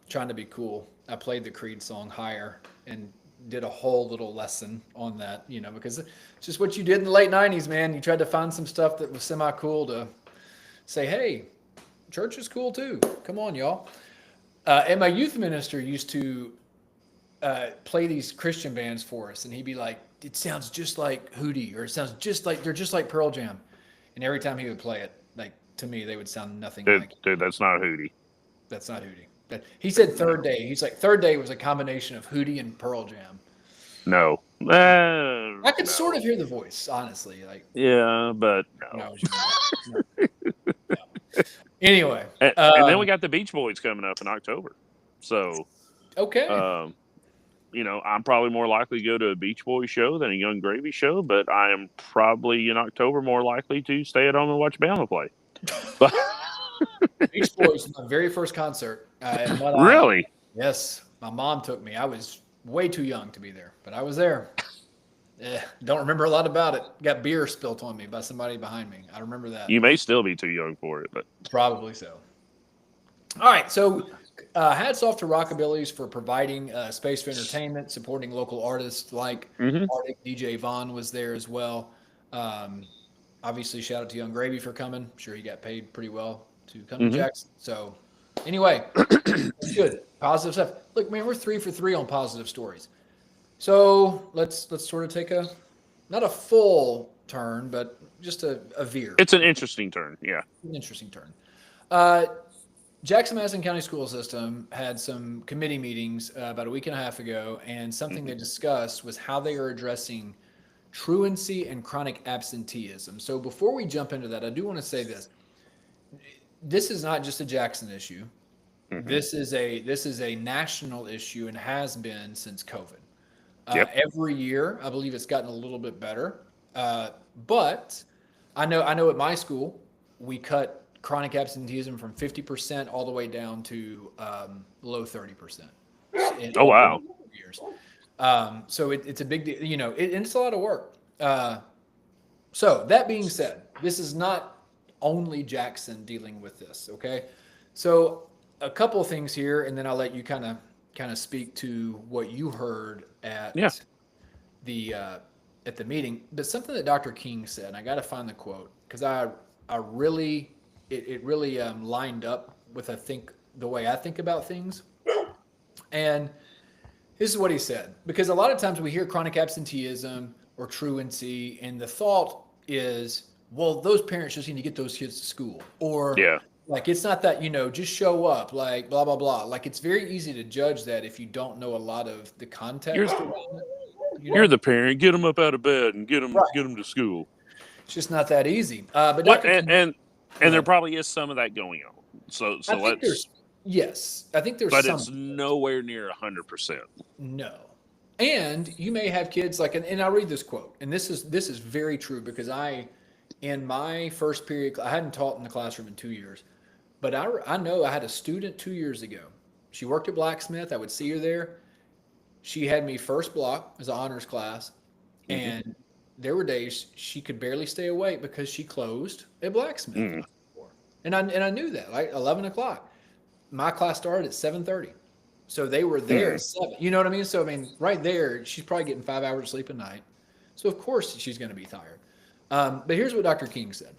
trying to be cool. I played the Creed song Higher and did a whole little lesson on that, because it's just what you did in the late '90s, man. You tried to find some stuff that was semi cool to say, hey, church is cool too. Come on, y'all. And my youth minister used to play these Christian bands for us, and he'd be like, "It sounds just like Hootie, or it sounds just like they're just like Pearl Jam." And every time he would play it, like to me, they would sound nothing like. dude, that's not Hootie. That's not Hootie. But he said Third Day. He's like Third Day was a combination of Hootie and Pearl Jam. No, I could sort of no, hear the voice, honestly, like yeah, but when no. I was younger. No, no. Anyway, And then we got the Beach Boys coming up in October, so okay. um, I'm probably more likely to go to a Beach Boys show than a Young Gravy show, but I am probably in October more likely to stay at home and watch Bama play. But Beach Boys, my very first concert in Mud Island. really, Yes, my mom took me. I was way too young to be there, but I was there. Don't remember a lot about it. Got beer spilt on me by somebody behind me. I remember that. you may still be too young for it, but Probably so. All right, so hats off to Rockabilly's for providing space for entertainment, supporting local artists like Hmm. Arctic. DJ Vaughn was there as well. Um, Obviously, shout out to Young Gravy for coming. I'm sure he got paid pretty well to come to Hmm. Jackson. So, anyway, that's good. Positive stuff. Look, man, we're 3 for 3 on positive stories. So let's sort of take a not a full turn, but just a veer. It's an interesting turn. Yeah. An interesting turn. Uh, Jackson Madison County School System had some committee meetings about a week and a half ago, and something they Hmm. discussed was how they are addressing truancy and chronic absenteeism. So before we jump into that, I do want to say this: this is not just a Jackson issue. Hmm. This is a national issue and has been since COVID. Yep. Every year, I believe it's gotten a little bit better. Uh, but I know at my school, we cut chronic absenteeism from 50% all the way down to low 30% in Oh over wow. years. So it's a big deal, and it's a lot of work. So that being said, this is not only Jackson dealing with this. Okay, so a couple of things here, and then I'll let you kind of speak to what you heard Yeah. the uh, at the meeting. But something that Dr. King said, and I got to find the quote because I really it really lined up with the way I think about things. And this is what he said because a lot of times we hear chronic absenteeism or truancy, and the thought is, well, those parents just need to get those kids to school, or Yeah. like it's not that just show up, like blah blah blah. Like it's very easy to judge that if you don't know a lot of the You're context around it. You you're know, the parent. Get them up out of bed and get right? them to school. It's just not that easy. But What Dr. King, go and there ahead. probably is some of that going on. So I think let's, there's yes, I think there's but some. it's nowhere near 100%. No. And you may have kids like, and I'll read this quote, and this is very true because in my first period, I hadn't taught in the classroom in 2 years, but I know I had a student 2 years ago. She worked at Blacksmith. I would see her there. She had me first block as an honors class, Hmm. and there were days she could barely stay awake because she closed at Blacksmith the Mm. night before, and I knew that like 11 o'clock. My class started at 7:30. So they were there Mm. at 7. You know what I mean? So I mean, right there, she's probably getting 5 hours of sleep a night. So of course she's going to be tired. But here's what Dr. King said: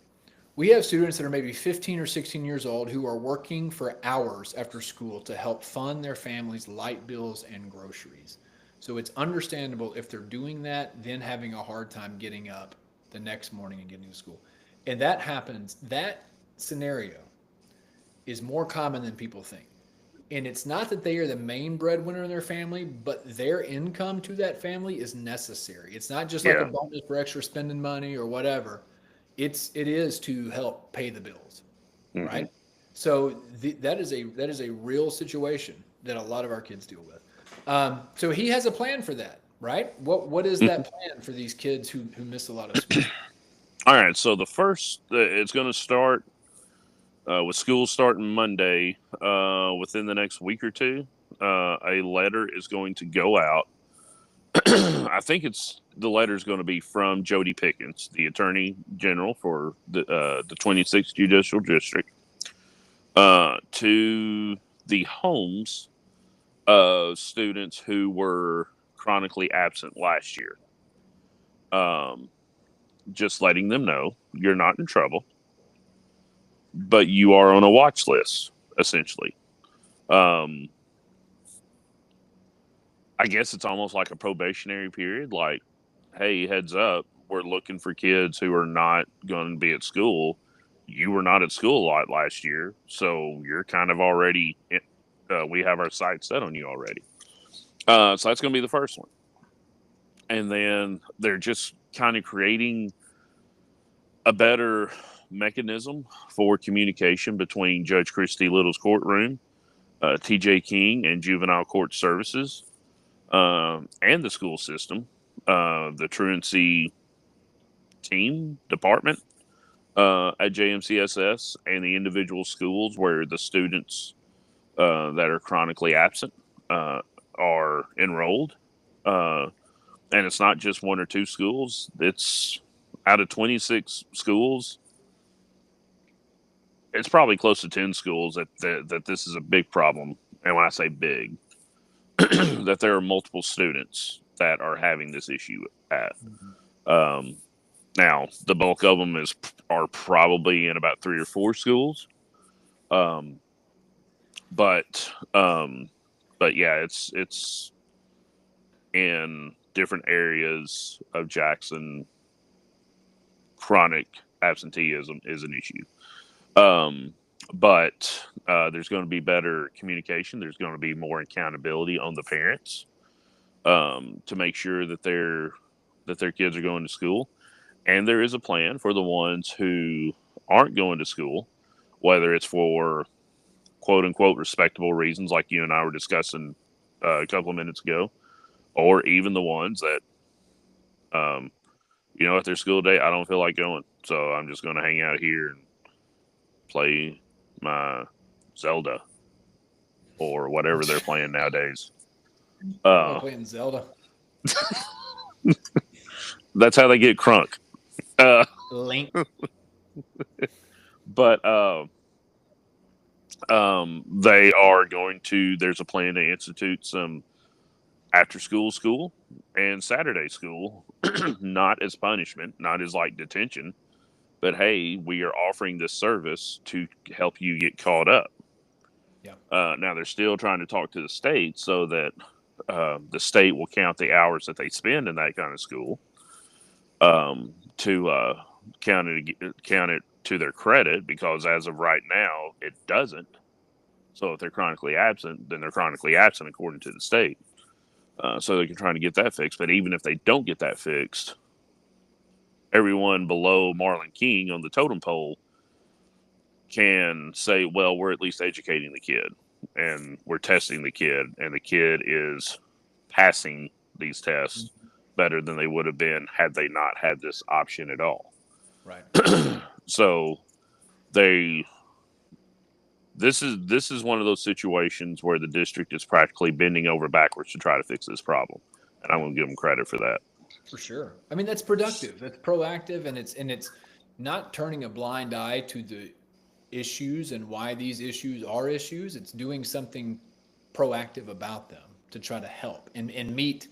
we have students that are maybe 15 or 16 years old who are working for hours after school to help fund their families' light bills and groceries. So it's understandable if they're doing that, then having a hard time getting up the next morning and getting to school. And that happens. That scenario is more common than people think. And it's not that they are the main breadwinner in their family, but their income to that family is necessary. It's not just like a Yeah. bonus for extra spending money or whatever. It is to help pay the bills, Hmm. right? So that is a real situation that a lot of our kids deal with. So he has a plan for that, right? What is Hmm. that plan for these kids who miss a lot of school? All right. So the first, it's going to start with school starting Monday. Within the next week or two, a letter is going to go out. I think the letter is going to be from Jody Pickens, the Attorney General for the 26th Judicial District, to the homes of students who were chronically absent last year. Um, just letting them know you're not in trouble, but you are on a watch list, essentially. Um, I guess it's almost like a probationary period. Like, hey, heads up, we're looking for kids who are not going to be at school. You were not at school a lot last year, so you're kind of already. We have our sights set on you already. So that's going to be the first one, and then they're just kind of creating a better mechanism for communication between Judge Christy Little's courtroom, TJ King, and Juvenile Court Services, and the school system, the truancy team department at JMCSS, and the individual schools where the students that are chronically absent are enrolled. Uh, and it's not just one or two schools, it's out of 26 schools, it's probably close to 10 schools that this is a big problem and when I say big, that there are multiple students that are having this issue at. Um, Now, the bulk of them are probably in about 3 or 4 schools, um, but yeah, it's in different areas of Jackson. Chronic absenteeism is an issue. But there's going to be better communication. There's going to be more accountability on the parents to make sure that their kids are going to school, and there is a plan for the ones who aren't going to school, whether it's for quote unquote respectable reasons, like you and I were discussing a couple of minutes ago, or even the ones that at their school day, I don't feel like going, so I'm just going to hang out here and play my Zelda or whatever they're playing nowadays. Playing Zelda. That's how they get crunk. Link. But they are going to. There's a plan to institute some after school and Saturday school, not as punishment, not as like detention, but hey, we are offering this service to help you get caught up. Yeah. Now they're still trying to talk to the state so that the state will count the hours that they spend in that kind of school to count it to their credit, because as of right now, it doesn't. So if they're chronically absent, then they're chronically absent according to the state. So they can try to get that fixed. But even if they don't get that fixed, everyone below Marlon King on the totem pole can say, well, we're at least educating the kid and we're testing the kid, and the kid is passing these tests better than they would have been had they not had this option at all. Right. So this is one of those situations where the district is practically bending over backwards to try to fix this problem, and I'm going to give them credit for that. For sure. I mean, that's productive. That's proactive, and it's not turning a blind eye to the issues and why these issues are issues. It's doing something proactive about them to try to help and meet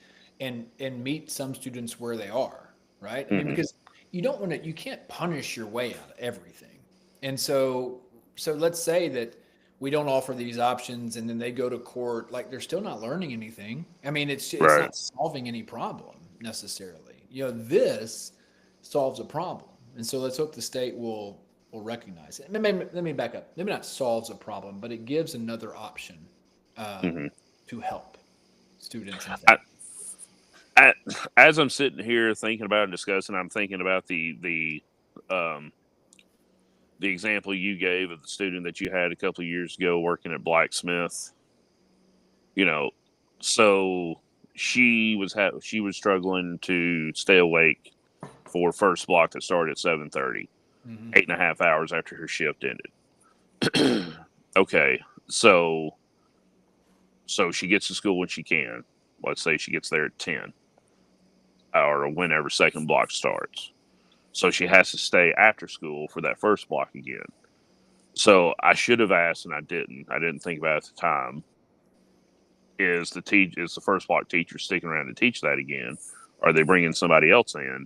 some students where they are. Right. I mean, because you can't punish your way out of everything. And so let's say that we don't offer these options and then they go to court, like they're still not learning anything. I mean, it's Right. not solving any problem necessarily. This solves a problem. And so let's hope the state will recognize it. Let me back up. Maybe not solves a problem, but it gives another option to help students and families. As I'm sitting here thinking about and discussing, I'm thinking about the example you gave of the student that you had a couple of years ago working at Blacksmith. So she was struggling to stay awake for first block that started at 7:30, 8.5 hours after her shift ended. Okay, so she gets to school when she can. Let's say she gets there at 10 or whenever second block starts. So she has to stay after school for that first block again. So I should have asked, and I didn't. I didn't think about it at the time. Is the first block teacher sticking around to teach that again? Or are they bringing somebody else in?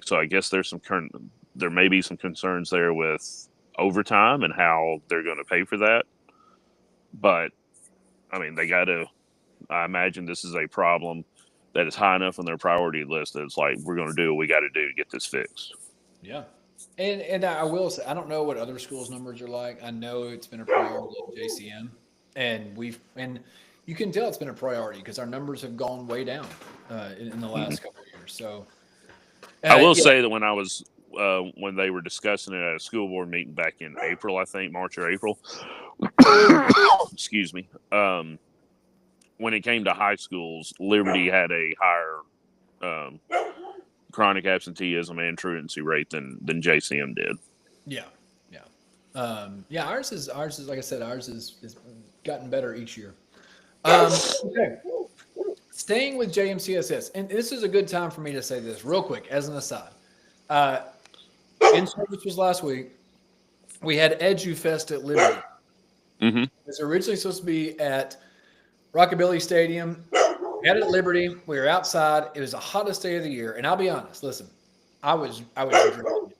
So I guess there may be some concerns there with overtime and how they're going to pay for that. But I mean, I imagine this is a problem that is high enough on their priority list that it's like, we're going to do what we got to do to get this fixed. Yeah. And I will say, I don't know what other schools' numbers are like. I know it's been a priority at JCM, and you can tell it's been a priority because our numbers have gone way down in the last couple of years. So I will say that when they were discussing it at a school board meeting back in April, I think March or April, excuse me. When it came to high schools, Liberty had a higher chronic absenteeism and truancy rate than JCM did. Yeah. Ours is like I said, ours is gotten better each year. Okay. Staying with JMCSS, and this is a good time for me to say this real quick as an aside. In service was last week. We had EduFest at Liberty. Mm-hmm. It was originally supposed to be at Rockabilly Stadium. We had it at Liberty. We were outside. It was the hottest day of the year. And I'll be honest, listen, I was dreading it.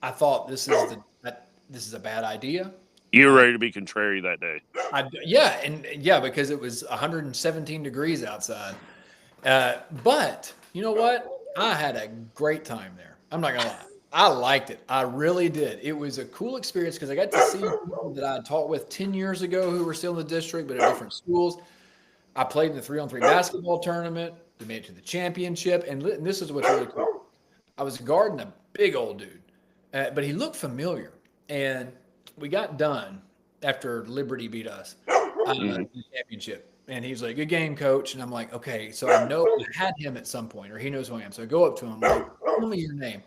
I thought this is a bad idea. You were Uh, ready to be contrary that day. yeah, because it was 117 degrees outside. But you know what? I had a great time there. I'm not gonna lie. I liked it. I really did. It was a cool experience because I got to see people that I had taught with 10 years ago who were still in the district, but at different schools. I played in the 3-on-3 basketball tournament. We made it to the championship, and this is what's really cool. I was guarding a big old dude, but he looked familiar. And we got done after Liberty beat us Mm-hmm. in the championship. And he's like, "Good game, coach." And I'm like, "Okay." So I know I had him at some point, or he knows who I am. So I go up to him, like, "Tell me your name."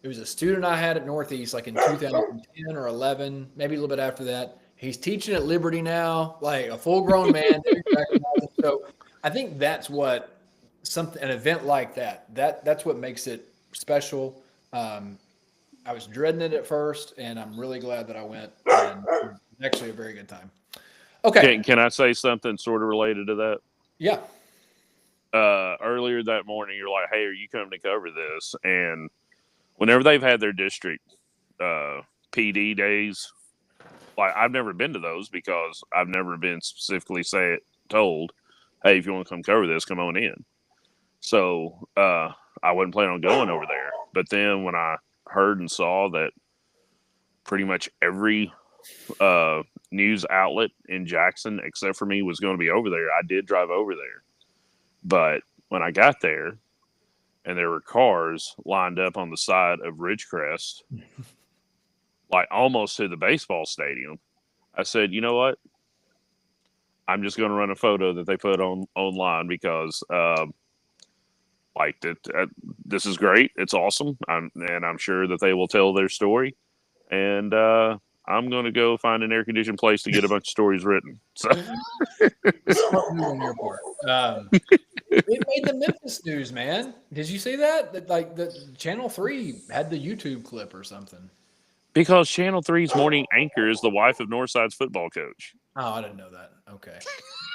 It was a student I had at Northeast, like in 2010 or 11, maybe a little bit after that. He's teaching at Liberty now, like a full grown man. So I think that's what something an event like that's what makes it special. Um, I was dreading it at first, and I'm really glad that I went. And it was actually a very good time. Okay, Can I say something sort of related to that? yeah, Earlier that morning, you're like, "Hey, are you coming to cover this?" And whenever they've had their district PD days, like I've never been to those because I've never been specifically told, "Hey, if you want to come cover this, come on in." So I wasn't planning on going over there. But then when I heard and saw that pretty much every uh, news outlet in Jackson, except for me, was going to be over there, I did drive over there. But when I got there, and there were cars lined up on the side of Ridgecrest, like almost to the baseball stadium, I said, "You know what? I'm just going to run a photo that they put on online because like that this is great. It's awesome. I'm sure that they will tell their story, and I'm going to go find an air conditioned place to get a bunch of stories written." So smart move on your part. It made the Memphis news, man. Did you see that? That like the Channel 3 had the YouTube clip or something. because Channel Three's morning anchor is the wife of Northside's football coach. Oh, I didn't know that. Okay.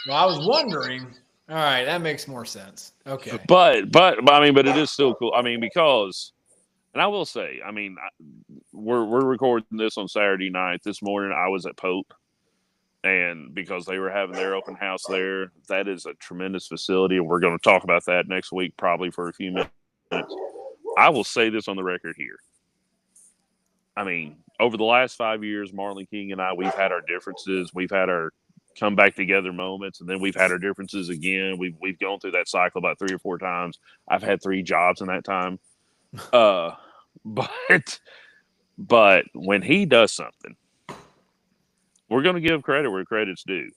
Well, I was wondering. All right, that makes more sense. Okay. But I mean, but it is still cool. I mean, because, and I will say, I mean, we're recording this on Saturday night. This morning, I was at Pope, and because they were having their open house there, that is a tremendous facility, and we're going to talk about that next week, probably for a few minutes. I will say this on the record here. I mean, over the last 5 years, Marlon King and I, we've had our differences. We've had our come back together moments, and then we've had our differences again. We've gone through that cycle about 3 or 4 times. I've had 3 jobs in that time. Uh, but but when he does something, we're going to give credit where credit's due.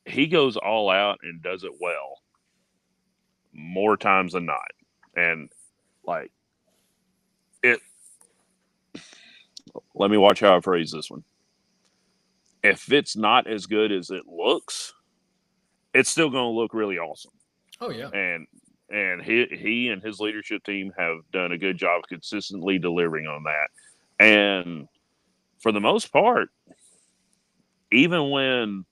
He goes all out and does it well more times than not. And like it, let me watch how I phrase this one. If it's not as good as it looks, it's still going to look really awesome. Oh yeah. And he and his leadership team have done a good job consistently delivering on that. And for the most part, even when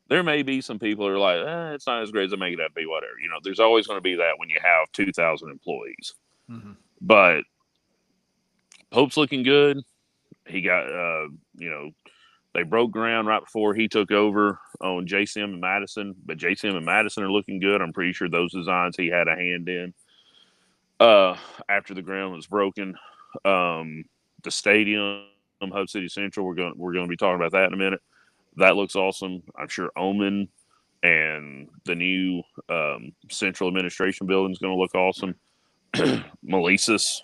there may be some people who are like, it's not as great as I make it out to be, whatever. You know, there's always going to be that when you have 2,000 employees. Mm-hmm. But Pope's looking good. He got, they broke ground right before he took over on JCM and Madison, but JCM and Madison are looking good. I'm pretty sure those designs he had a hand in. After the ground was broken, the stadium, Hub City Central, we're going to be talking about that in a minute. That looks awesome. I'm sure Omen and the new central administration building is going to look awesome. Melissus,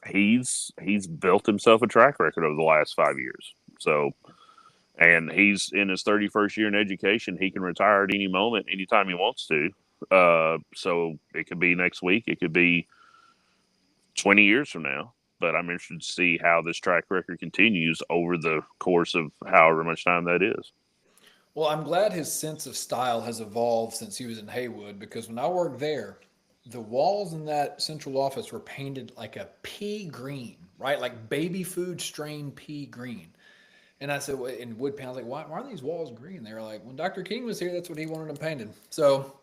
he's built himself a track record over the last 5 years. So, and he's in his 31st year in education. He can retire at any moment, anytime he wants to. So it could be next week. It could be 20 years from now. But I'm interested to see how this track record continues over the course of however much time that is. Well, I'm glad his sense of style has evolved since he was in Haywood because when I worked there, the walls in that central office were painted like a pea green, right? Like baby food strain pea green. And I said, in wood paint, I was like, why are these walls green? They were like, when Dr. King was here, that's what he wanted them painted. So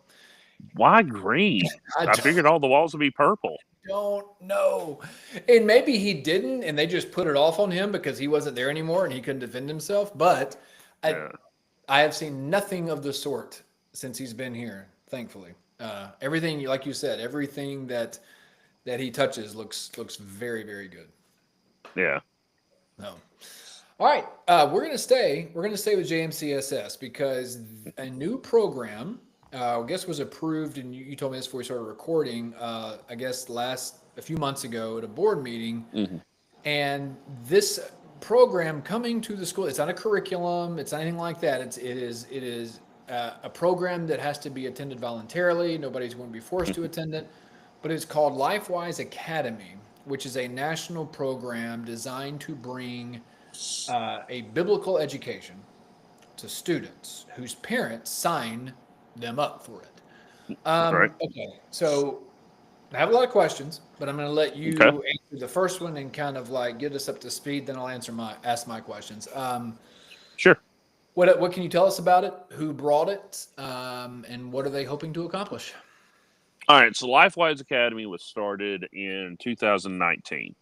Why green? I I figured all the walls would be purple. don't know. And maybe he didn't, and they just put it off on him because he wasn't there anymore and he couldn't defend himself. But I, Yeah. I have seen nothing of the sort since he's been here. Thankfully, everything, like you said, everything that he touches looks very very good. Yeah. No. All right, We're gonna stay with JMCSS because a new program, I guess, was approved, and you told me this before we started recording. I guess a few months ago at a board meeting, Hmm. and this program coming to the school. It's not a curriculum. It's not anything like that. It is a program that has to be attended voluntarily. Nobody's going to be forced to attend it, but it's called LifeWise Academy, which is a national program designed to bring a biblical education to students whose parents sign them up for it. Right. Okay, so I have a lot of questions, but I'm going to let Okay. you answer the first one and kind of like get us up to speed. Then I'll ask my questions. Sure. What can you tell us about it? Who brought it? And what are they hoping to accomplish? All right. So LifeWise Academy was started in 2019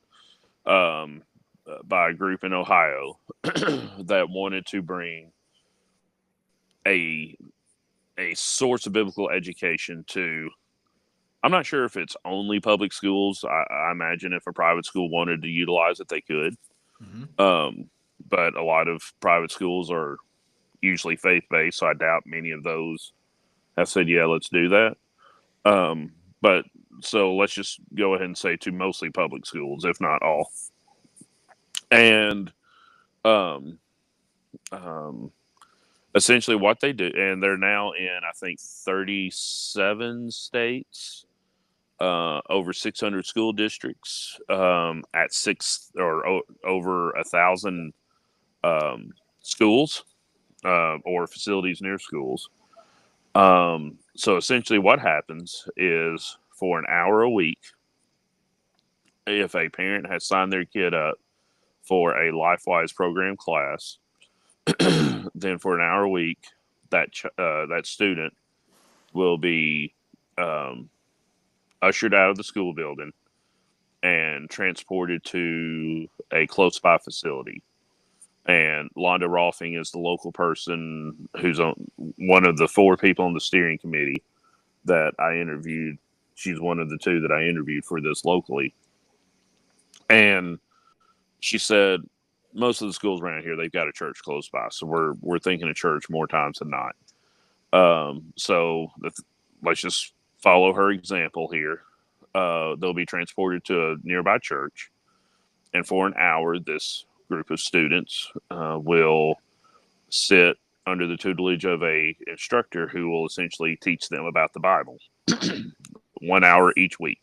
by a group in Ohio that wanted to bring a a source of biblical education to. I'm not sure if it's only public schools. I imagine if a private school wanted to utilize it, they could. Hmm. Um, but a lot of private schools are usually faith based, so I doubt many of those have said, "Yeah, let's do that." But so let's just go ahead and say to mostly public schools, if not all. And um, um, essentially, what they do, and they're now in, I think, 37 states, over 600 school districts, at over 1,000 schools, or facilities near schools. So essentially, what happens is for an hour a week, if a parent has signed their kid up for a LifeWise program class, then for an hour a week, that student will be um, ushered out of the school building and transported to a close by facility. And Londa Rolfing is the local person who's one of the four people on the steering committee that I interviewed. She's one of the two that I interviewed for this locally. And she said most of the schools around here, they've got a church close by. So we're thinking of church more times than not. Let's just follow her example here. They'll be transported to a nearby church, and for an hour, this group of students will sit under the tutelage of a instructor who will essentially teach them about the Bible. 1 hour each week,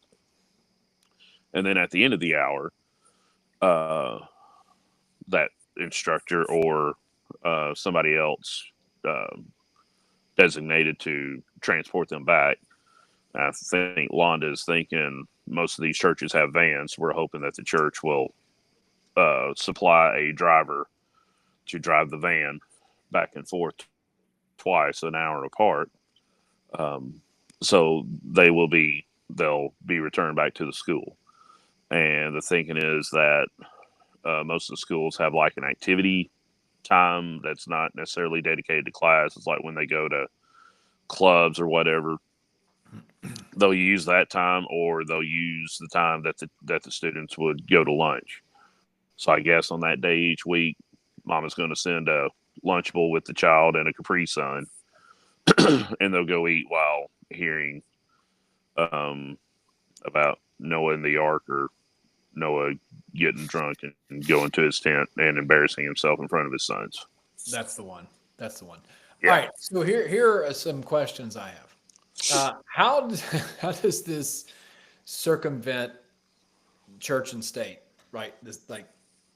and then at the end of the hour, uh, that instructor or somebody else uh, designated to transport them back. I think Londa is thinking most of these churches have vans. We're hoping that the church will supply a driver to drive the van back and forth twice an hour apart. Um, so they'll be returned back to the school. And the thinking is that most of the schools have like an activity time that's not necessarily dedicated to class. It's like when they go to clubs or whatever, they'll use that time, or they'll use the time that the students would go to lunch. So I guess on that day each week, mama's going to send a Lunchable with the child and a Capri Sun, and they'll go eat while hearing um, about Noah and the Ark, or Noah getting drunk and going to his tent and embarrassing himself in front of his sons. That's the one. That's the one. All Yeah. right. So here are some questions I have. How does this circumvent church and state? Right. This like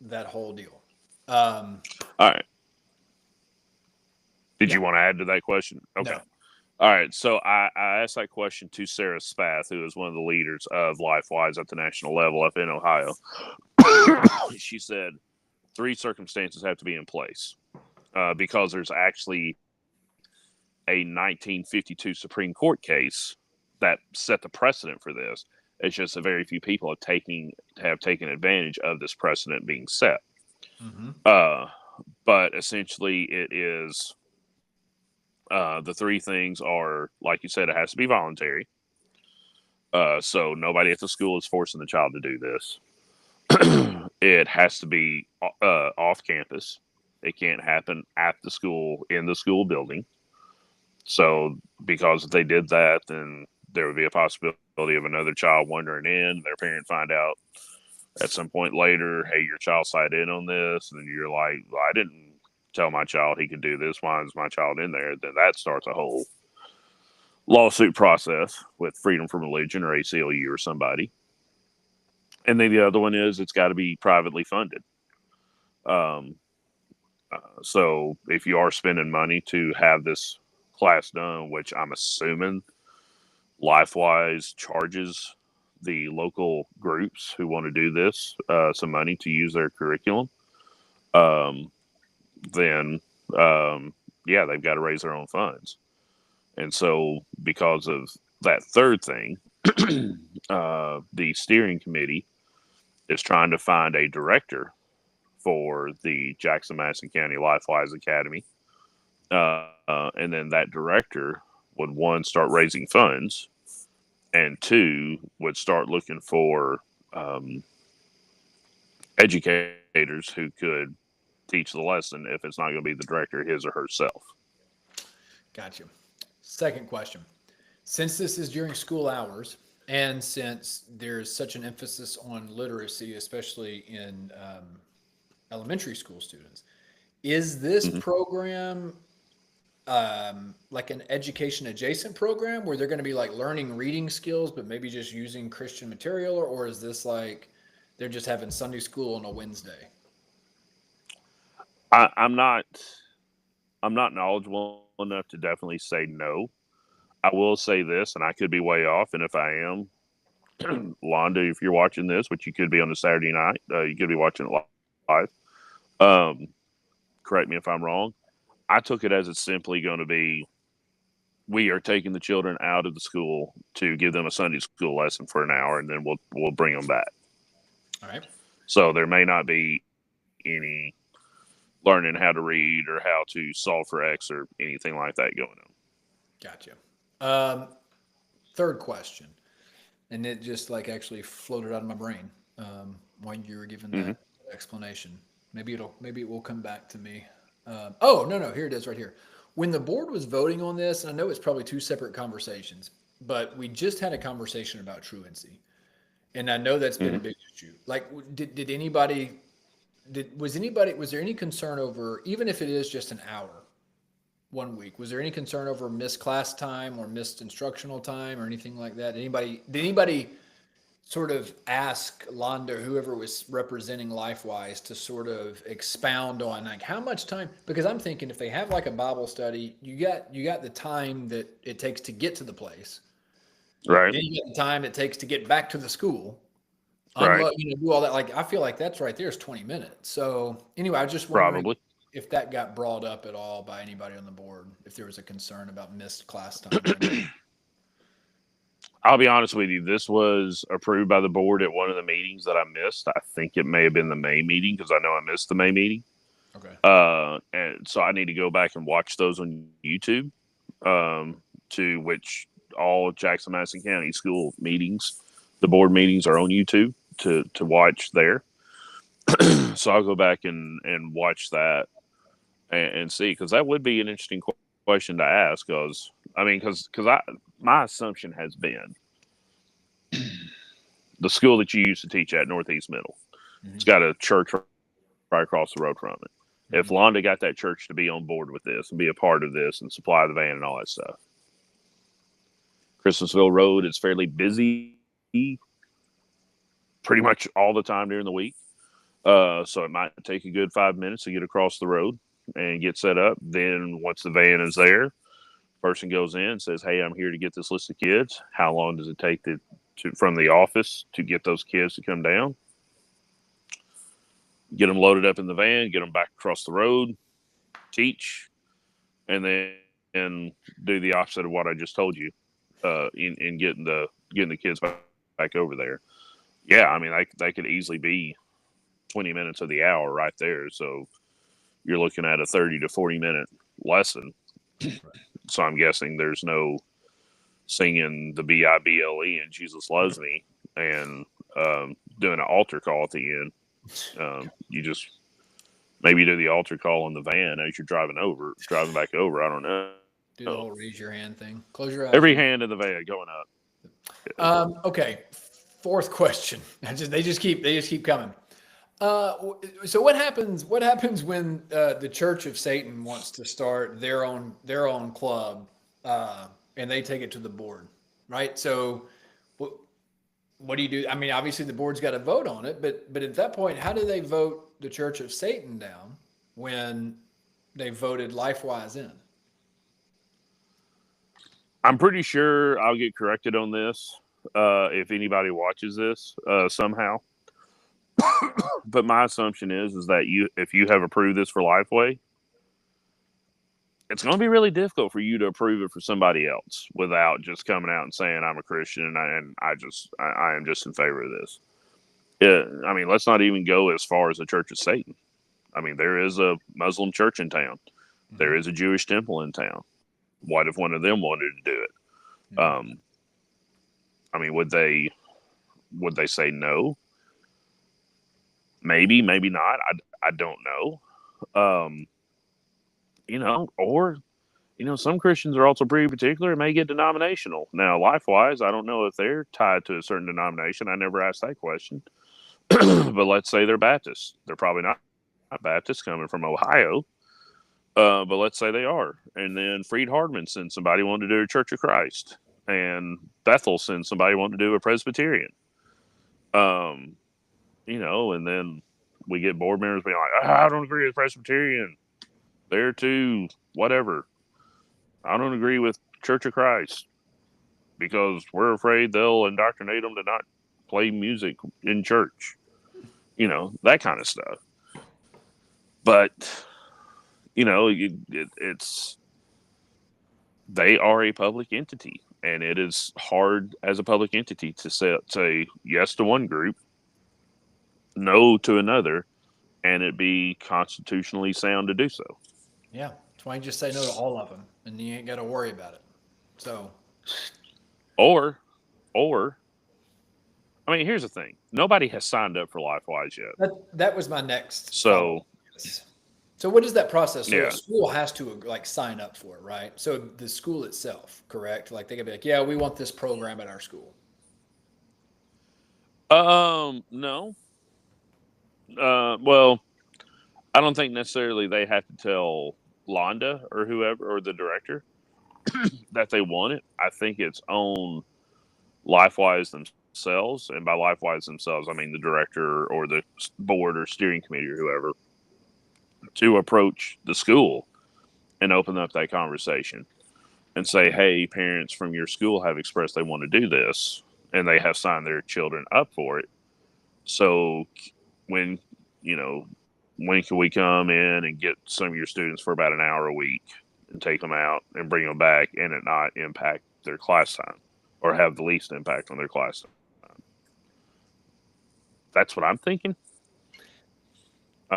that whole deal. Um, All right. Did yeah. you want to add to that question? Okay. No. All right. So I asked that question to Sarah Spath, who is one of the leaders of LifeWise at the national level up in Ohio. She said, three circumstances have to be in place because there's actually a 1952 Supreme Court case that set the precedent for this. It's just that very few people have taken advantage of this precedent being set. Mm-hmm. But essentially, it is the three things are, like you said, it has to be voluntary. So nobody at the school is forcing the child to do this. It has to be off campus. It can't happen at the school, in the school building. So, because if they did that, then there would be a possibility of another child wandering in, their parent find out at some point later, hey, your child signed in on this, and you're like, well, I didn't tell my child he could do this. Why is my child in there? Then that starts a whole lawsuit process with Freedom from Religion or ACLU or somebody. And then the other one is it's got to be privately funded. So if you are spending money to have this class done, which I'm assuming LifeWise charges the local groups who want to do this some money to use their curriculum, then yeah, they've got to raise their own funds. And so because of that third thing, the steering committee is trying to find a director for the Jackson-Madison County LifeWise Academy. And then that director would, one, start raising funds, and two, would start looking for educators who could teach the lesson if it's not going to be the director, his or herself. Gotcha. Second question. Since this is during school hours, and since there's such an emphasis on literacy, especially in elementary school students, is this program like an education adjacent program where they're going to be like learning reading skills, but maybe just using Christian material, or is this like they're just having Sunday school on a Wednesday? I'm not knowledgeable enough to definitely say no. I will say this, and I could be way off, and if I am, Londa, if you're watching this, which you could be on a Saturday night, you could be watching it live. Correct me if I'm wrong. I took it as it's simply going to be, we are taking the children out of the school to give them a Sunday school lesson for an hour, and then we'll bring them back. All right. So there may not be any learning how to read or how to solve for X or anything like that going on. Gotcha. Third question, and it just like actually floated out of my brain while you were giving that explanation. Maybe it will come back to me. Oh, no, here it is right here. When the board was voting on this, and I know it's probably two separate conversations, but we just had a conversation about truancy, and I know that's been a big issue. Like, was there any concern over, even if it is just an hour, 1 week, was there any concern over missed class time or missed instructional time or anything like that? Did anybody sort of ask Londa, whoever was representing LifeWise, to sort of expound on like how much time? Because I'm thinking if they have like a Bible study, you got the time that it takes to get to the place, right? Then you got the time it takes to get back to the school, Right. do all that. Like I feel like that's right there is 20 minutes. So anyway, I was just wondering Probably. if that got brought up at all by anybody on the board, if there was a concern about missed class time. I'll be honest with you. This was approved by the board at one of the meetings that I missed. I think it may have been the May meeting because I know I missed the May meeting. Okay. And so I need to go back and watch those on YouTube, to which all Jackson-Madison County school meetings, the board meetings are on YouTube to watch there. So I'll go back and watch that and see, because that would be an interesting question to ask. Because my assumption has been the school that you used to teach at, Northeast Middle, it's got a church right across the road from it. If Londa got that church to be on board with this and be a part of this and supply the van and all that stuff, Christmasville Road is fairly busy pretty much all the time during the week. So it might take a good 5 minutes to get across the road and get set up. Then once the van is there, person goes in and says, hey, I'm here to get this list of kids. How long does it take from the office to get those kids to come down? get them loaded up in the van, get them back across the road, teach, and then do the opposite of what I just told you, in getting the kids back over there. Yeah, I mean, that could easily be 20 minutes of the hour right there. So you're looking at a 30 to 40-minute lesson. So I'm guessing there's no singing the Bible and Jesus loves me and doing an altar call at the end. You just maybe do the altar call in the van as you're driving back over. I don't know. Do the whole raise your hand thing. Close your eyes. Every hand in the van going up. Okay. Fourth question. They just keep coming. So what happens? What happens when the Church of Satan wants to start their own club, and they take it to the board, right? So, what do you do? I mean, obviously the board's got to vote on it, but at that point, how do they vote the Church of Satan down when they voted LifeWise in? I'm pretty sure I'll get corrected on this if anybody watches this somehow. But my assumption is that if you have approved this for Lifeway, it's going to be really difficult for you to approve it for somebody else without just coming out and saying I'm a Christian and I am just in favor of this. I mean, let's not even go as far as the Church of Satan. I mean, there is a Muslim church in town. Mm-hmm. There is a Jewish temple in town. What if one of them wanted to do it? Mm-hmm. I mean, would they say no? Maybe, maybe not. I don't know. Some Christians are also pretty particular and may get denominational. Now, LifeWise, I don't know if they're tied to a certain denomination. I never asked that question. But let's say they're Baptist. They're probably not Baptist coming from Ohio. But let's say they are. And then Freed Hardman sends somebody wanted to do a Church of Christ. And Bethel sends somebody wanted to do a Presbyterian. And then we get board members being like, I don't agree with Presbyterian. They're too whatever. I don't agree with Church of Christ because we're afraid they'll indoctrinate them to not play music in church. That kind of stuff. But, it's they are a public entity, and it is hard as a public entity to say yes to one group, no to another, and it be constitutionally sound to do so. Yeah, that's why you just say no to all of them, and you ain't got to worry about it. So, or, I mean, here's the thing: nobody has signed up for LifeWise yet. That was my next. So, so what is that process? So yeah. a school has to sign up for it, right? So the school itself, correct? Like they could be like, yeah, we want this program at our school. No. Well, I don't think necessarily they have to tell Londa or whoever or the director that they want it. I think it's on LifeWise themselves, and by LifeWise themselves, I mean the director or the board or steering committee or whoever, to approach the school and open up that conversation and say, hey, parents from your school have expressed they want to do this, and they have signed their children up for it. So when can we come in and get some of your students for about an hour a week and take them out and bring them back and it not impact their class time or have the least impact on their class time? That's what I'm thinking.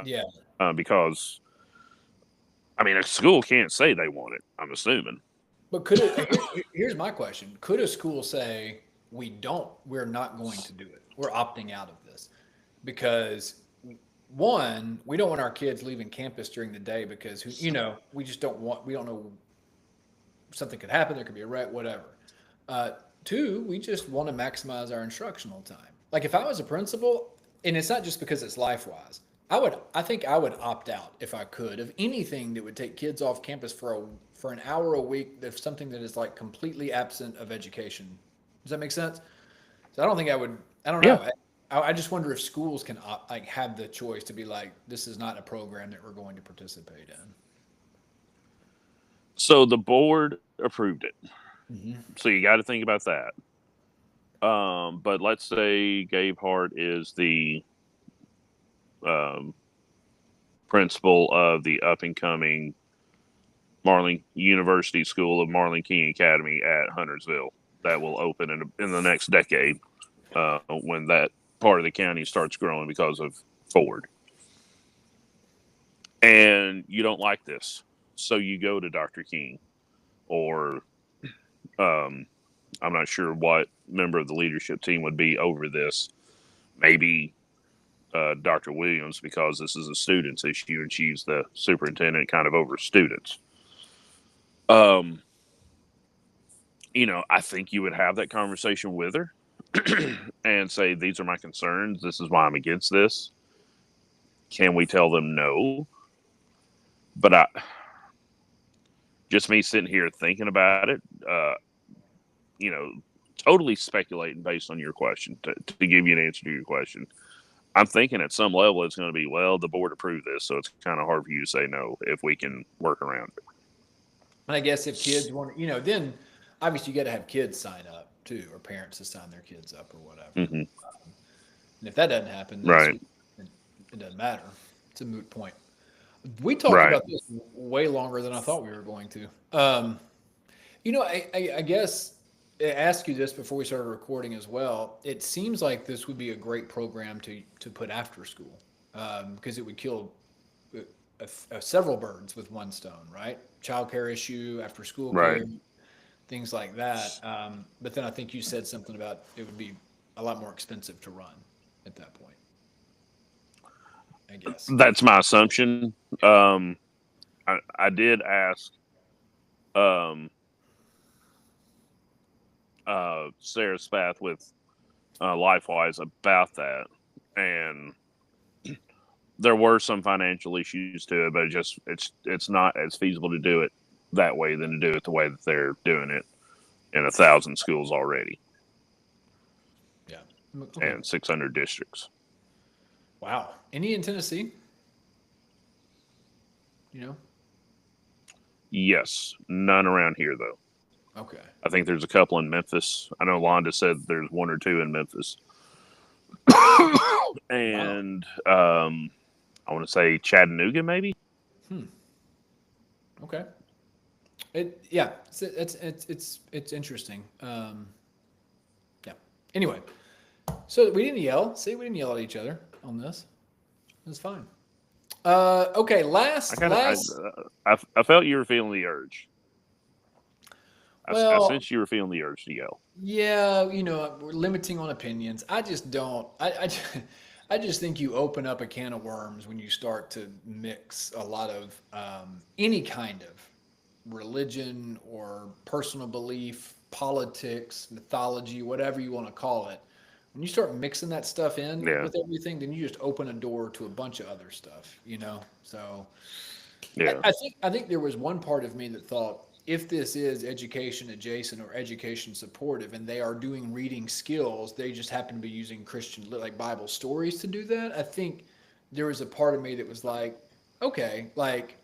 Yeah. Because, I mean, a school can't say they want it, I'm assuming. But here's my question. Could a school say, we're not going to do it. We're opting out of this because one, we don't want our kids leaving campus during the day because, we just we don't know, something could happen. There could be a wreck, whatever. Two, we just want to maximize our instructional time. Like if I was a principal, and it's not just because it's LifeWise, I think I would opt out if I could of anything that would take kids off campus for an hour a week. If something that is completely absent of education. Does that make sense? So I don't think I would. I don't know. I just wonder if schools can have the choice to be like, this is not a program that we're going to participate in. So the board approved it. Mm-hmm. So you got to think about that. But let's say Gabe Hart is the principal of the up and coming Marlin University School of Marlin King Academy at Huntersville that will open in the next decade when that part of the county starts growing because of Ford. And you don't like this, so you go to Dr. King, or I'm not sure what member of the leadership team would be over this. Maybe Dr. Williams, because this is a student's issue and she's the superintendent kind of over students. I think you would have that conversation with her and say, these are my concerns. This is why I'm against this. Can we tell them no? But just me sitting here thinking about it, totally speculating based on your question to give you an answer to your question. I'm thinking at some level it's going to be, well, the board approved this, so it's kind of hard for you to say no if we can work around it. And I guess if kids want to, then obviously you got to have kids sign up too, or parents to sign their kids up or whatever. Mm-hmm. And if that doesn't happen, right, it doesn't matter. It's a moot point. We talked about this way longer than I thought we were going to. I guess I asked you this before we started recording as well. It seems like this would be a great program to put after school because it would kill several birds with one stone, right? Childcare issue, after school care, things like that. But then I think you said something about it would be a lot more expensive to run at that point. I guess that's my assumption. I did ask Sarah Spath with LifeWise about that, and there were some financial issues to it, but it's not as feasible to do it that way than to do it the way that they're doing it in 1,000 schools already. Yeah, okay. And 600 districts. Wow. Any in Tennessee? Yes, none around here though. Okay. I think there's a couple in Memphis. I know Londa said there's one or two in Memphis. And I want to say Chattanooga, maybe. Okay. It's interesting. Yeah. Anyway, so we didn't yell. See, we didn't yell at each other on this. It was fine. Okay. I felt you were feeling the urge. I sense you were feeling the urge to yell. Yeah, we're limiting on opinions. I just don't. I just think you open up a can of worms when you start to mix a lot of any kind of religion or personal belief, politics, mythology, whatever you want to call it. When you start mixing that stuff in with everything, then you just open a door to a bunch of other stuff, So yeah. I think there was one part of me that thought, if this is education adjacent or education supportive and they are doing reading skills, they just happen to be using Christian, like Bible stories to do that. I think there was a part of me that was like, okay, like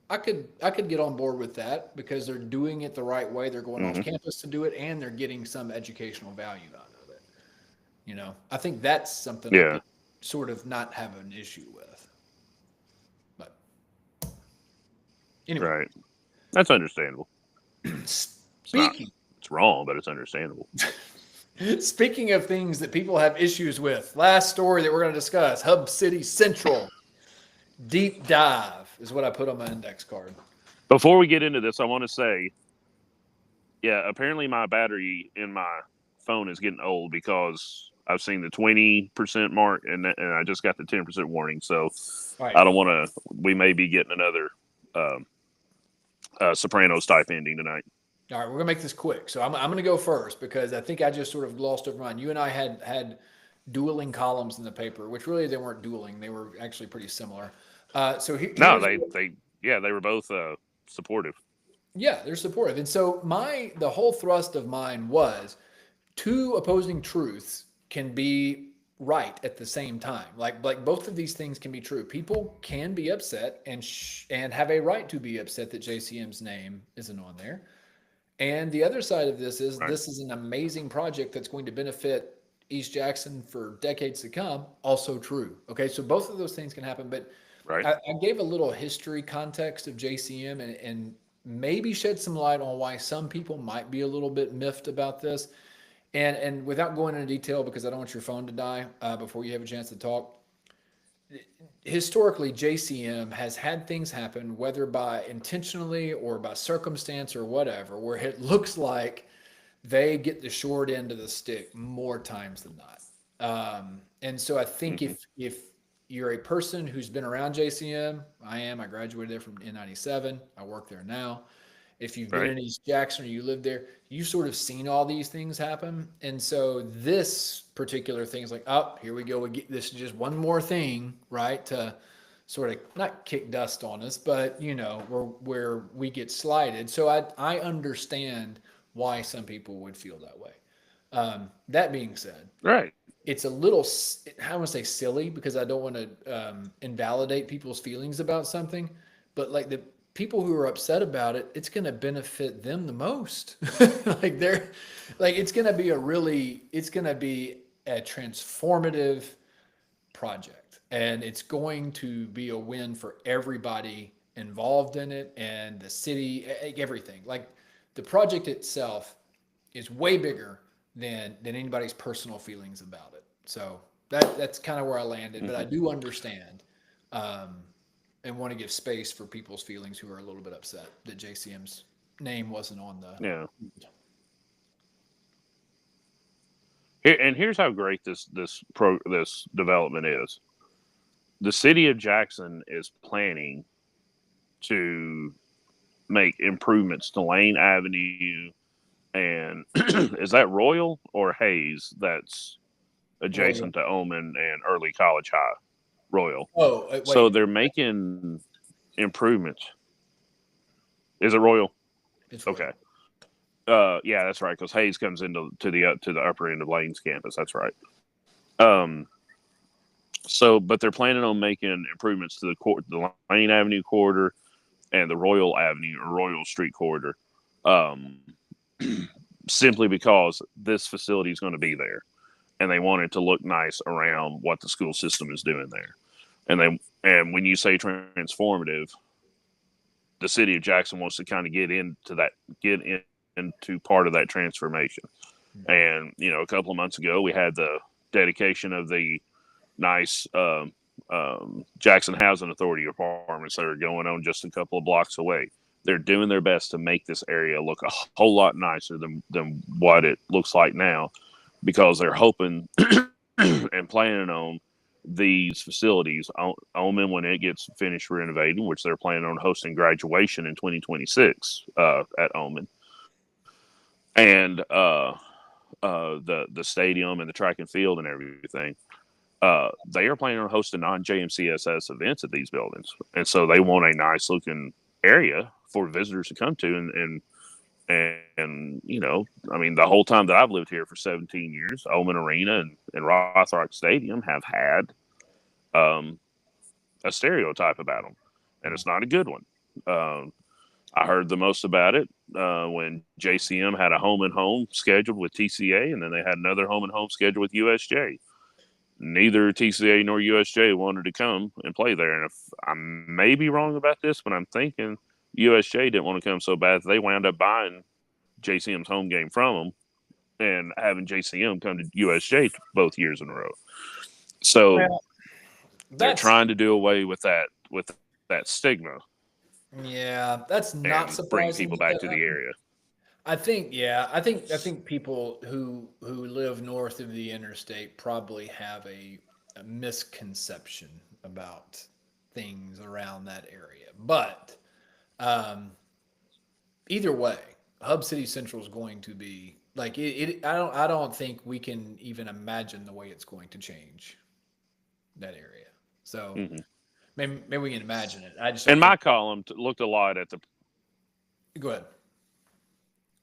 I could get on board with that because they're doing it the right way. They're going off campus to do it and they're getting some educational value out of it. I think that's something I could sort of not have an issue with. But anyway. Right. That's understandable. It's wrong, but it's understandable. Speaking of things that people have issues with, last story that we're going to discuss, Hub City Central. Deep dive is what I put on my index card. Before we get into this, I want to say, apparently my battery in my phone is getting old because I've seen the 20% mark and I just got the 10% warning. So I don't want to, we may be getting another Sopranos type ending tonight. All right, we're gonna make this quick. So I'm gonna go first because I think I just sort of glossed over mine. You and I had dueling columns in the paper, which really they weren't dueling; they were actually pretty similar. They were both supportive. Yeah, they're supportive, and so the whole thrust of mine was two opposing truths can be right at the same time. Like both of these things can be true. People can be upset and have a right to be upset that JCM's name isn't on there. And the other side of this is This is an amazing project that's going to benefit East Jackson for decades to come. Also true. Okay, so both of those things can happen. But Right. I gave a little history context of JCM and maybe shed some light on why some people might be a little bit miffed about this. And without going into detail, because I don't want your phone to die before you have a chance to talk, historically, JCM has had things happen, whether by intentionally or by circumstance or whatever, where it looks like they get the short end of the stick more times than not. And so I think Hmm. if you're a person who's been around JCM, I am. I graduated there from N97. I work there now. If you've been Right. in East Jackson or you live there, you've sort of seen all these things happen. And so this particular thing is like, oh, here we go. We get this is just one more thing, right? To sort of not kick dust on us, but where we get slighted. So I understand why some people would feel that way. That being said, Right. it's a little, I want to say silly because I don't want to invalidate people's feelings about something, but like the people who are upset about it, it's going to benefit them the most. like they're like, it's going to be a transformative project and it's going to be a win for everybody involved in it and the city, everything. Like the project itself is way bigger than anybody's personal feelings about it. So that's kind of where I landed, but I Hmm. do understand um, and want to give space for people's feelings who are a little bit upset that JCM's name wasn't on the. Yeah. Here, and here's how great this development is. The city of Jackson is planning to make improvements to Lane Avenue and is that Royal or Hayes that's Royal. adjacent to Omen and Early College High? Royal. Oh, So wait, they're making improvements. Is it Royal? it's Okay. Royal. Yeah, that's right. Because Hayes comes into to the upper end of Lane's campus. That's right. Um, but they're planning on making improvements to the Lane Avenue corridor and the Royal Avenue or Royal Street corridor, um, simply because this facility is going to be there, and they want it to look nice around what the school system is doing there. And when you say transformative, the city of Jackson wants to kind of get into part of that transformation. And a couple of months ago, we had the dedication of the nice Jackson Housing Authority apartments that are going on just a couple of blocks away. They're doing their best to make this area look a whole lot nicer than what it looks like now, because they're hoping and planning on these facilities, Omen, when it gets finished renovating, which they're planning on hosting graduation in 2026 at Omen, and the stadium and the track and field and everything. They are planning on hosting non-JMCSS events at these buildings, and so they want a nice looking area for visitors to come to. And I mean, the whole time that I've lived here for 17 years, Omen Arena and Rothrock Stadium have had um, a stereotype about them, and it's not a good one. Um, I heard the most about it when JCM had a home and home scheduled with TCA, and then they had another home and home scheduled with USJ. Neither TCA nor USJ wanted to come and play there. And if I may be wrong about this, but I'm thinking USJ didn't want to come so bad that they wound up buying JCM's home game from them and having JCM come to USJ both years in a row. So Well, they're that's trying to do away with that stigma yeah, that's not and bring surprising people that back that to the happened. area. I think people who live north of the interstate probably have a misconception about things around that area. But um, either way, Hub City Central is going to be like I don't think we can even imagine the way it's going to change that area. So Hmm. maybe we can imagine it. I just And don't think. my column looked a lot at the. Go ahead.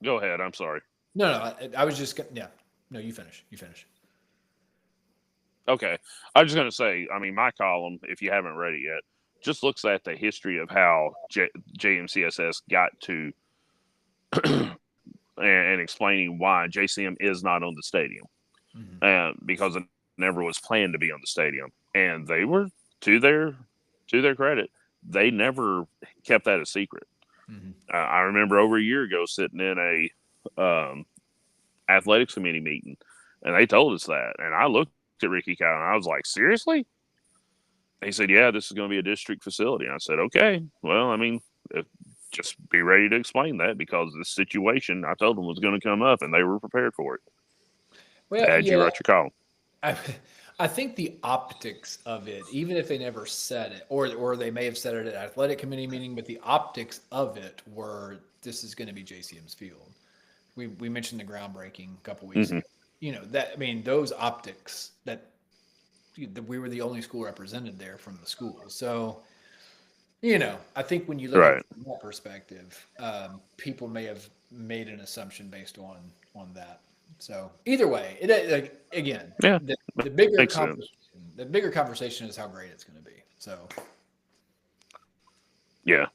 Go ahead. I'm sorry. No, no. I was just yeah. No, you finish. You finish. Okay. I was just going to say, I mean, my column, if you haven't read it yet, just looks at the history of how JMCSS got to and explaining why JCM is not on the stadium. Hmm. Because it never was planned to be on the stadium. And they were to their to their credit, they never kept that a secret. Mhm. I remember over a year ago sitting in a athletics committee meeting, and they told us that. And I looked at Ricky Kyle and I was like, seriously? He said, yeah, this is going to be a district facility. And I said, okay, well, I mean, just be ready to explain that because the situation I told them was going to come up and they were prepared for it. Well, Had you yeah, write your column. I think the optics of it, even if they never said it, or they may have said it at athletic committee meeting, but the optics of it were this is going to be JCM's field. We mentioned the groundbreaking a couple weeks Hmm. ago. That, I mean, those optics that we were the only school represented there from the school. So I think when you look at it Right. from that perspective, people may have made an assumption based on that. So either way, like, again, Yeah. the bigger Makes sense. conversation is how great it's going to be. So, Yeah.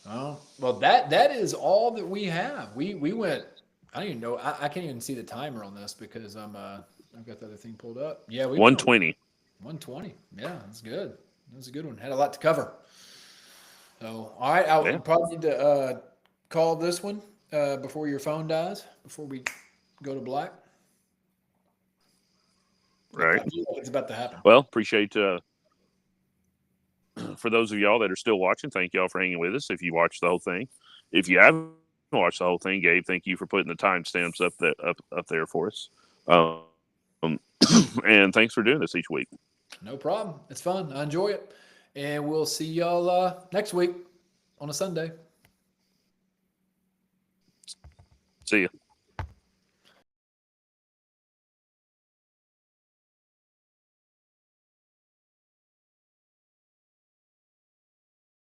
well, that is all that we have. We went. I don't even know. I can't even see the timer on this because I've got the other thing pulled up. Yeah, we went 120. 120. Yeah, that's good. That was a good one. Had a lot to cover. So, all right, I'll Yeah. probably need to call this one before your phone dies, before we go to black. Right. I feel like it's about to happen. Well, appreciate for those of y'all that are still watching, thank y'all for hanging with us. If you watched the whole thing, if you haven't watched the whole thing, Gabe, thank you for putting the timestamps up there for us. And thanks for doing this each week. No problem. It's fun. I enjoy it. And we'll see y'all next week on a Sunday. See ya.